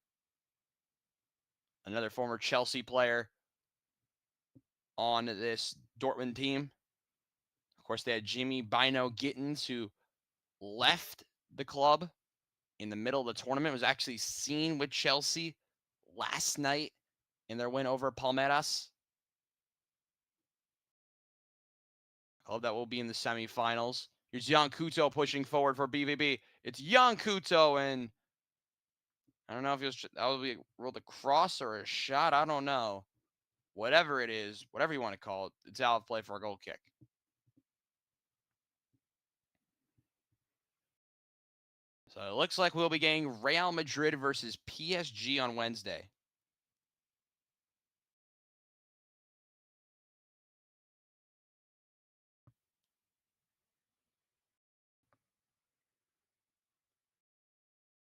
another former Chelsea player on this Dortmund team. Of course, they had Jimmy Bino Gittins, who left the club in the middle of the tournament, was actually seen with Chelsea last night in their win over Palmeiras. Club that will be in the semifinals. Here's Jan Couto pushing forward for BVB. It's Jan Couto, and I don't know if that will be ruled a cross or a shot. I don't know. Whatever it is, whatever you want to call it, it's out of play for a goal kick. So it looks like we'll be getting Real Madrid versus PSG on Wednesday.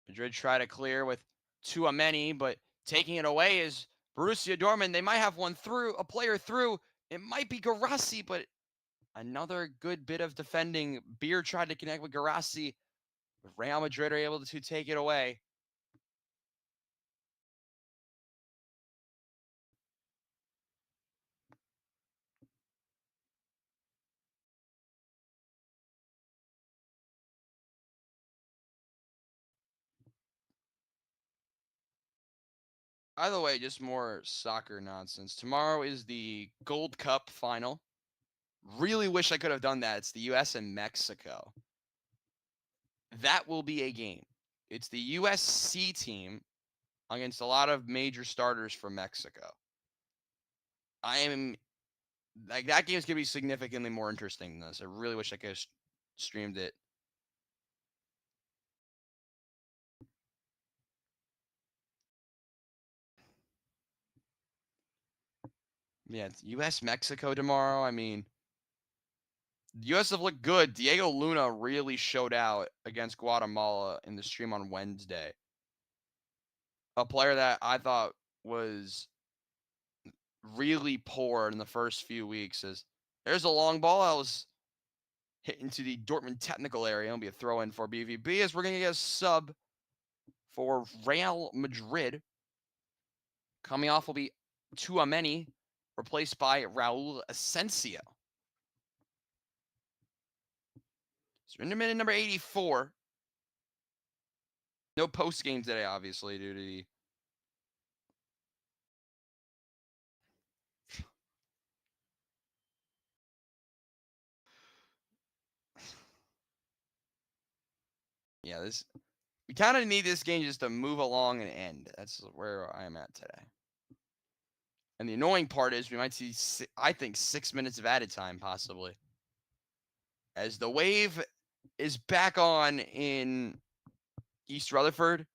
Madrid try to clear with Tchouaméni, but taking it away is Borussia Dortmund. They might have a player through. It might be Guirassy, but another good bit of defending. Beer tried to connect with Guirassy. Real Madrid are able to take it away. By the way, just more soccer nonsense. Tomorrow is the Gold Cup final. Really wish I could have done that. It's the U.S. and Mexico. That will be a game. It's the USC team against a lot of major starters from Mexico. I am like that game's gonna be significantly more interesting than this. I really wish I could have streamed it. Yeah, it's U.S. Mexico tomorrow. I mean, the U.S. have looked good. Diego Luna really showed out against Guatemala in the stream on Wednesday. A player that I thought was really poor in the first few weeks. Is there's a long ball that was hit into the Dortmund technical area. It'll be a throw in for BVB as we're going to get a sub for Real Madrid. Coming off will be Tchouaméni, replaced by Raul Asensio. So in minute number 84. No post game today, obviously, due to the yeah, we kind of need this game just to move along and end. That's where I am at today. And the annoying part is we might see, I think, 6 minutes of added time, possibly. As the wave is back on in East Rutherford.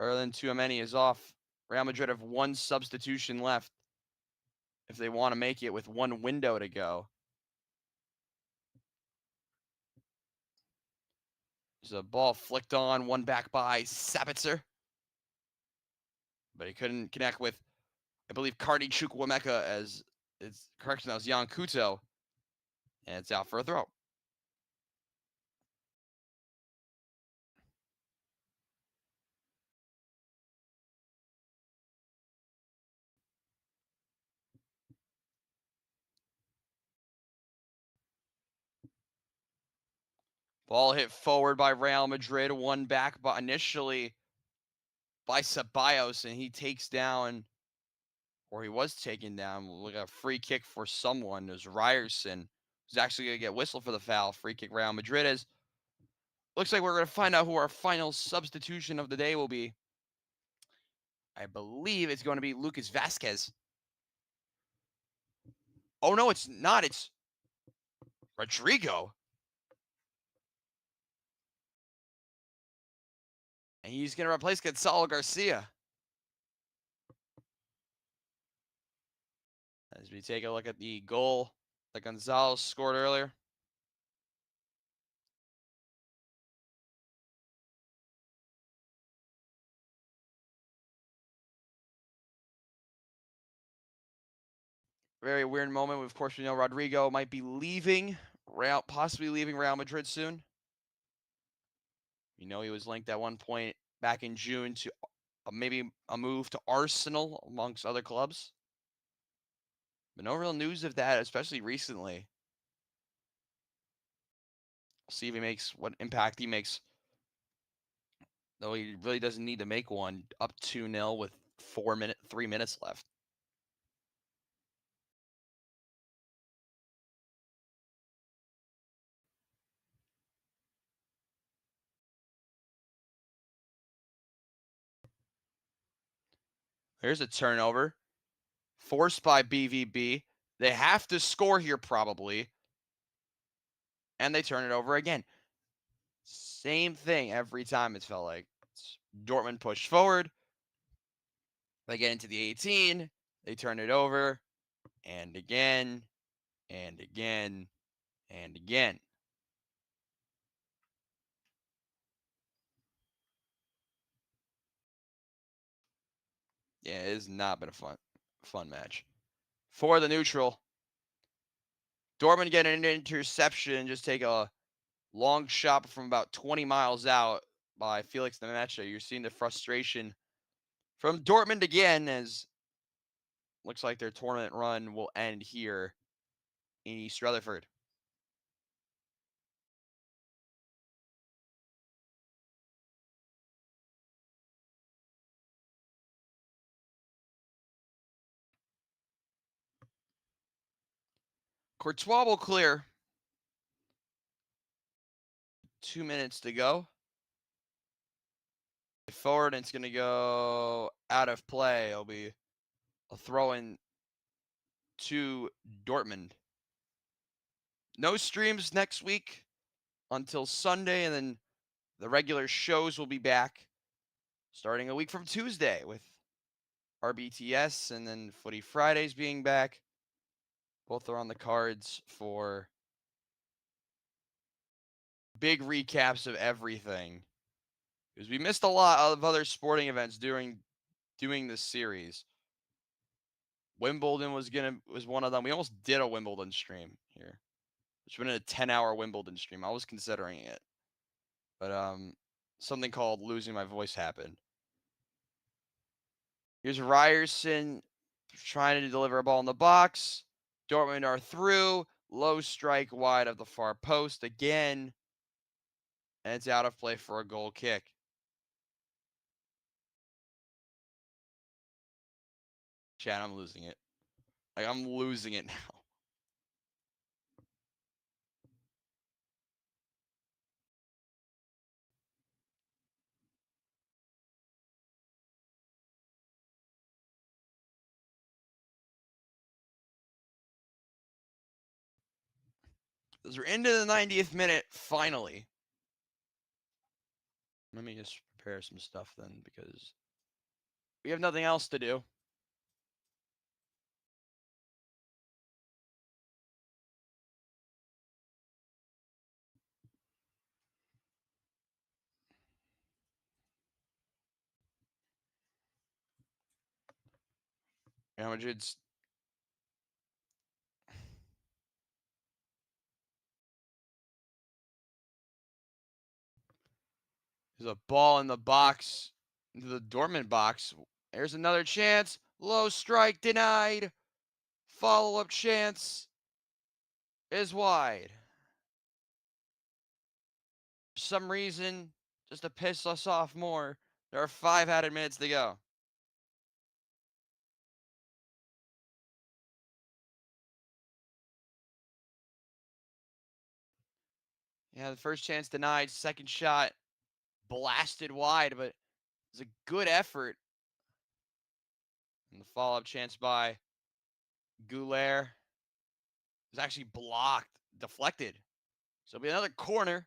Erlen Tchouaméni is off. Real Madrid have one substitution left if they want to make it with one window to go. There's a ball flicked on, one back by Sabitzer. But he couldn't connect with, I believe, Cardi Chukwuemeka, as it's correction, that was Jan Kuto. And it's out for a throw. Ball hit forward by Real Madrid, one back but initially by Ceballos, and he takes down, or he was taken down, like a free kick for someone. It was Ryerson, who's actually going to get whistled for the foul. Free kick Real Madrid is. Looks like we're going to find out who our final substitution of the day will be. I believe it's going to be Lucas Vasquez. Oh, no, it's not. It's Rodrigo. And he's going to replace Gonzalo Garcia. As we take a look at the goal that Gonzalo scored earlier. Very weird moment. Of course, we know Rodrigo might be leaving, possibly leaving Real Madrid soon. We know he was linked at one point back in June to maybe a move to Arsenal, amongst other clubs. But no real news of that, especially recently. We'll see if he makes what impact he makes. Though he really doesn't need to make one. Up 2-0 with 3 minutes left. Here's a turnover. Forced by BVB. They have to score here probably. And they turn it over again. Same thing every time, it's felt like. Dortmund push forward. They get into the 18. They turn it over. And again. And again. And again. Yeah, it has not been a fun match. For the neutral. Dortmund get an interception. Just take a long shot from about 20 miles out by Felix Nemecha. You're seeing the frustration from Dortmund again, as looks like their tournament run will end here in East Rutherford. Courtois will clear. 2 minutes to go. Forward, and it's going to go out of play. It'll be a throw in to Dortmund. No streams next week until Sunday, and then the regular shows will be back starting a week from Tuesday with RBTS and then Footy Fridays being back. Both are on the cards for big recaps of everything, because we missed a lot of other sporting events during doing this series. Wimbledon was one of them. We almost did a Wimbledon stream here, which would have been a 10-hour Wimbledon stream. I was considering it, but something called losing my voice happened. Here's Ryerson trying to deliver a ball in the box. Dortmund are through. Low strike wide of the far post again. And it's out of play for a goal kick. Chad, I'm losing it. Like, I'm losing it now. As we're into the 90th minute, finally. Let me just prepare some stuff then, because we have nothing else to do. Real Madrid's there's a ball in the box, into the Dortmund box. There's another chance. Low strike denied. Follow-up chance is wide. For some reason, just to piss us off more, there are 5 added minutes to go. Yeah, the first chance denied. Second shot blasted wide, but it's a good effort. And the follow-up chance by WIUR is actually blocked, deflected. So it'll be another corner.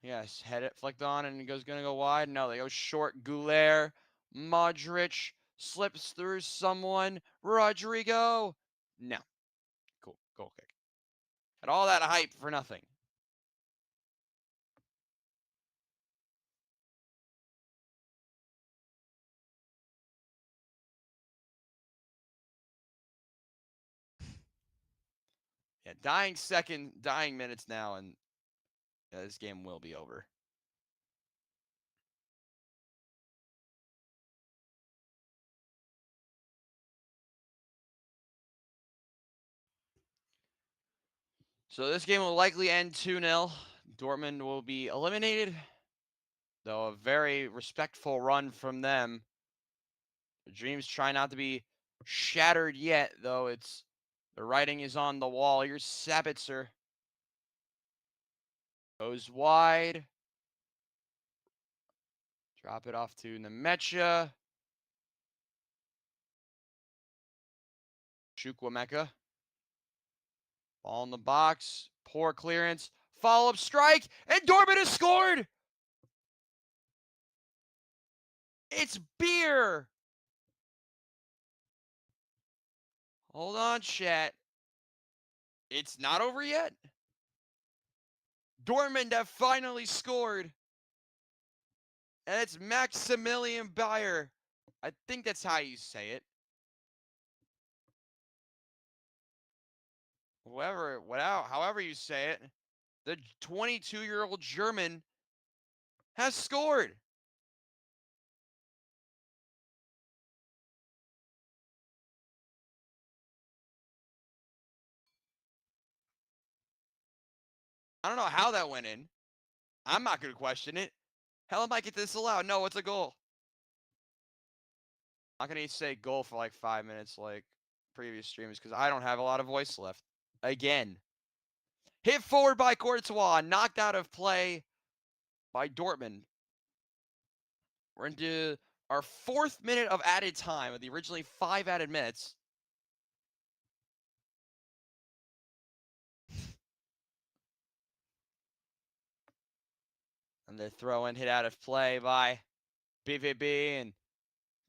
Yes, head it flicked on and it gonna go wide. No, they go short. WIUR, Modric slips through someone. Rodrigo. No. Cool. Goal kick. And all that hype for nothing. Yeah, dying minutes now, and this game will be over. So this game will likely end 2-0. Dortmund will be eliminated, though a very respectful run from them. The dreams try not to be shattered yet, though the writing is on the wall. Here's Sabitzer. Goes wide. Drop it off to Nemecha. Chukwuemeka. Ball in the box. Poor clearance. Follow-up strike. And Dortmund has scored! It's beer! Hold on, chat. It's not over yet. Dortmund have finally scored. And it's Maximilian Bayer. I think that's how you say it. However you say it, the 22-year-old German has scored. I don't know how that went in. I'm not going to question it. How am I get this allowed? No, it's a goal. I'm not going to say goal for like 5 minutes like previous streams because I don't have a lot of voice left. Again. Hit forward by Courtois. Knocked out of play by Dortmund. We're into Our 4th minute of added time of the originally 5 added minutes. And the throw in hit out of play by BVB, and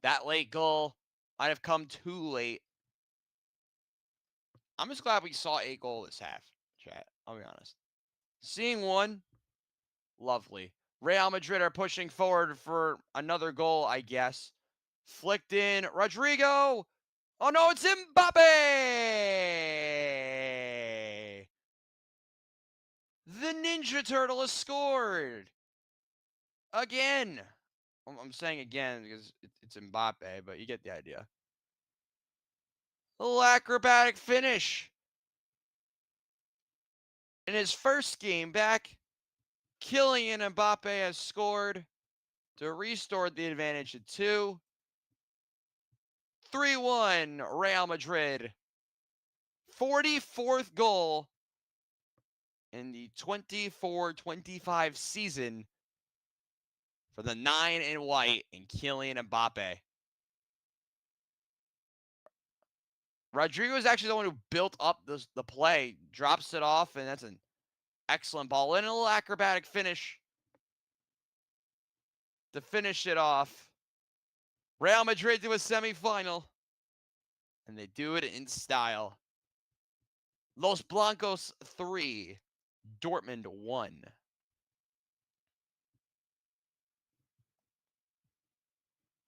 that late goal might have come too late. I'm just glad we saw a goal this half, chat. I'll be honest. Seeing one, lovely. Real Madrid are pushing forward for another goal, I guess. Flicked in. Rodrigo. Oh no, it's Mbappe! The Ninja Turtle has scored! Again! I'm saying again because it's Mbappe, but you get the idea. A little acrobatic finish. In his first game back, Kylian Mbappe has scored to restore the advantage to 2. 3-1 Real Madrid. 44th goal in the 24-25 season for the 9 in white and Kylian Mbappe. Rodrigo is actually the one who built up the play, drops it off, and that's an excellent ball. And a little acrobatic finish to finish it off. Real Madrid to a semifinal, and they do it in style. Los Blancos 3, Dortmund 1.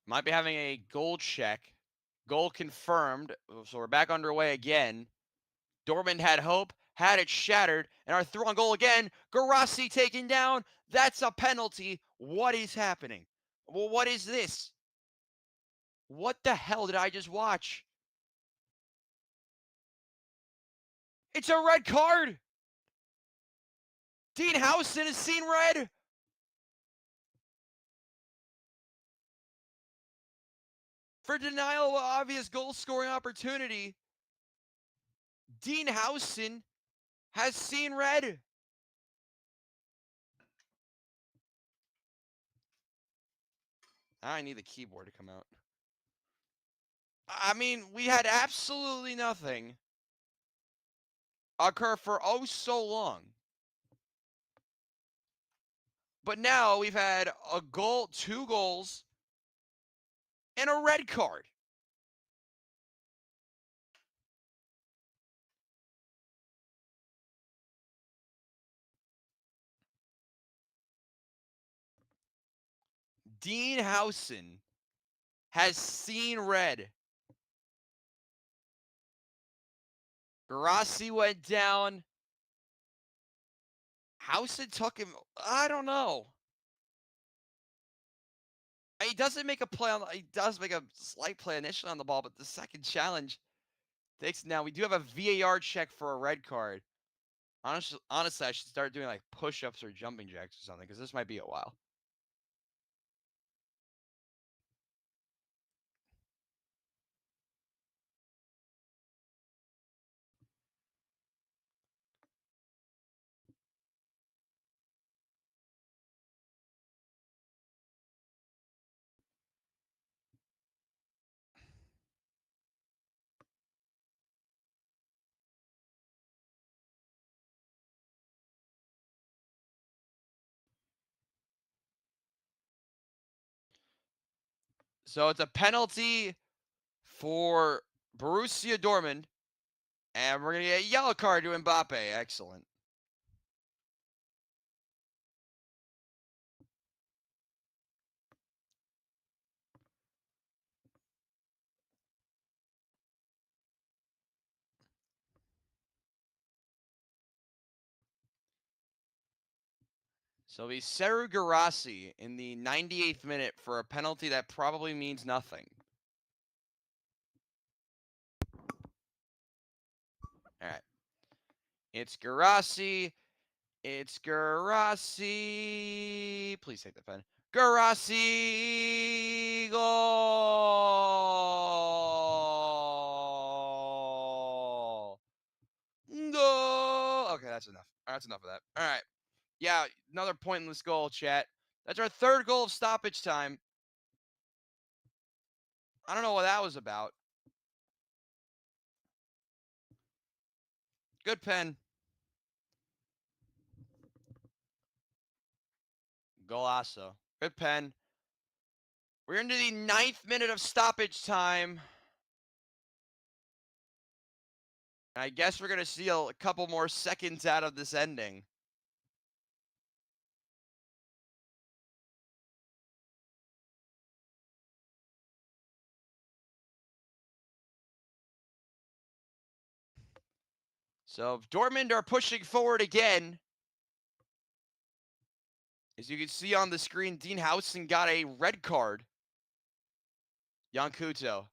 Might be having a goal check. Goal confirmed. So we're back underway again. Dortmund had hope, had it shattered, and our through on goal again. Guirassy taken down. That's a penalty. What is happening? Well, what is this? What the hell did I just watch? It's a red card. Dean Howson has seen red. For denial of obvious goal scoring opportunity. Dean Howson has seen red. I need the keyboard to come out. I mean, we had absolutely nothing occur for oh so long. But now we've had a goal, 2 goals, and a red card. Dean Howson has seen red. Guirassy went down. Howson took him. I don't know. He doesn't make a play on. He does make a slight play initially on the ball, but the second challenge takes now. We do have a VAR check for a red card. Honestly, I should start doing like push-ups or jumping jacks or something because this might be a while. So it's a penalty for Borussia Dortmund, and we're gonna get a yellow card to Mbappe. Excellent. So we Seru Guirassy in the 98th minute for a penalty that probably means nothing. All right. It's Guirassy. It's Guirassy. Please take the pen. Guirassy goal. Goal. Okay, that's enough. That's enough of that. All right. Yeah, another pointless goal, chat. That's our 3rd goal of stoppage time. I don't know what that was about. Good pen. Golasso. Good pen. We're into the 9th minute of stoppage time. I guess we're going to see a couple more seconds out of this ending. So Dortmund are pushing forward again. As you can see on the screen, Dean Howson got a red card. Jan Kuto.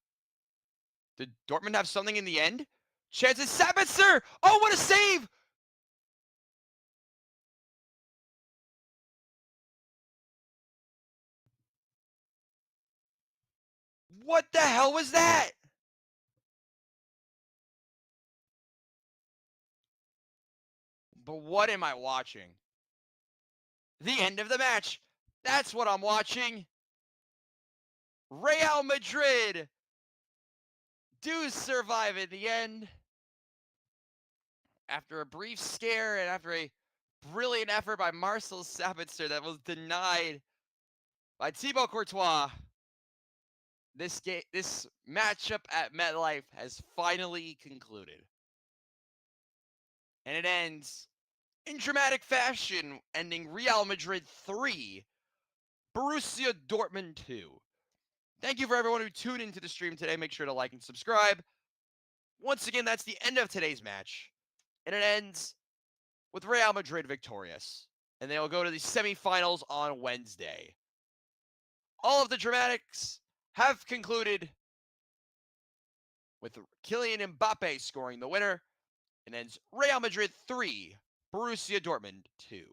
Did Dortmund have something in the end? Chances, Sabitzer! Oh, what a save! What the hell was that? But what am I watching? The end of the match. That's what I'm watching. Real Madrid do survive in the end. After a brief scare and after a brilliant effort by Marcel Sabitzer that was denied by Thibaut Courtois, this matchup at MetLife has finally concluded. And it ends in dramatic fashion, ending Real Madrid 3, Borussia Dortmund 2. Thank you for everyone who tuned into the stream today. Make sure to like and subscribe. Once again, that's the end of today's match. And it ends with Real Madrid victorious. And they will go to the semifinals on Wednesday. All of the dramatics have concluded with Kylian Mbappe scoring the winner. And ends Real Madrid 3, Borussia Dortmund 2.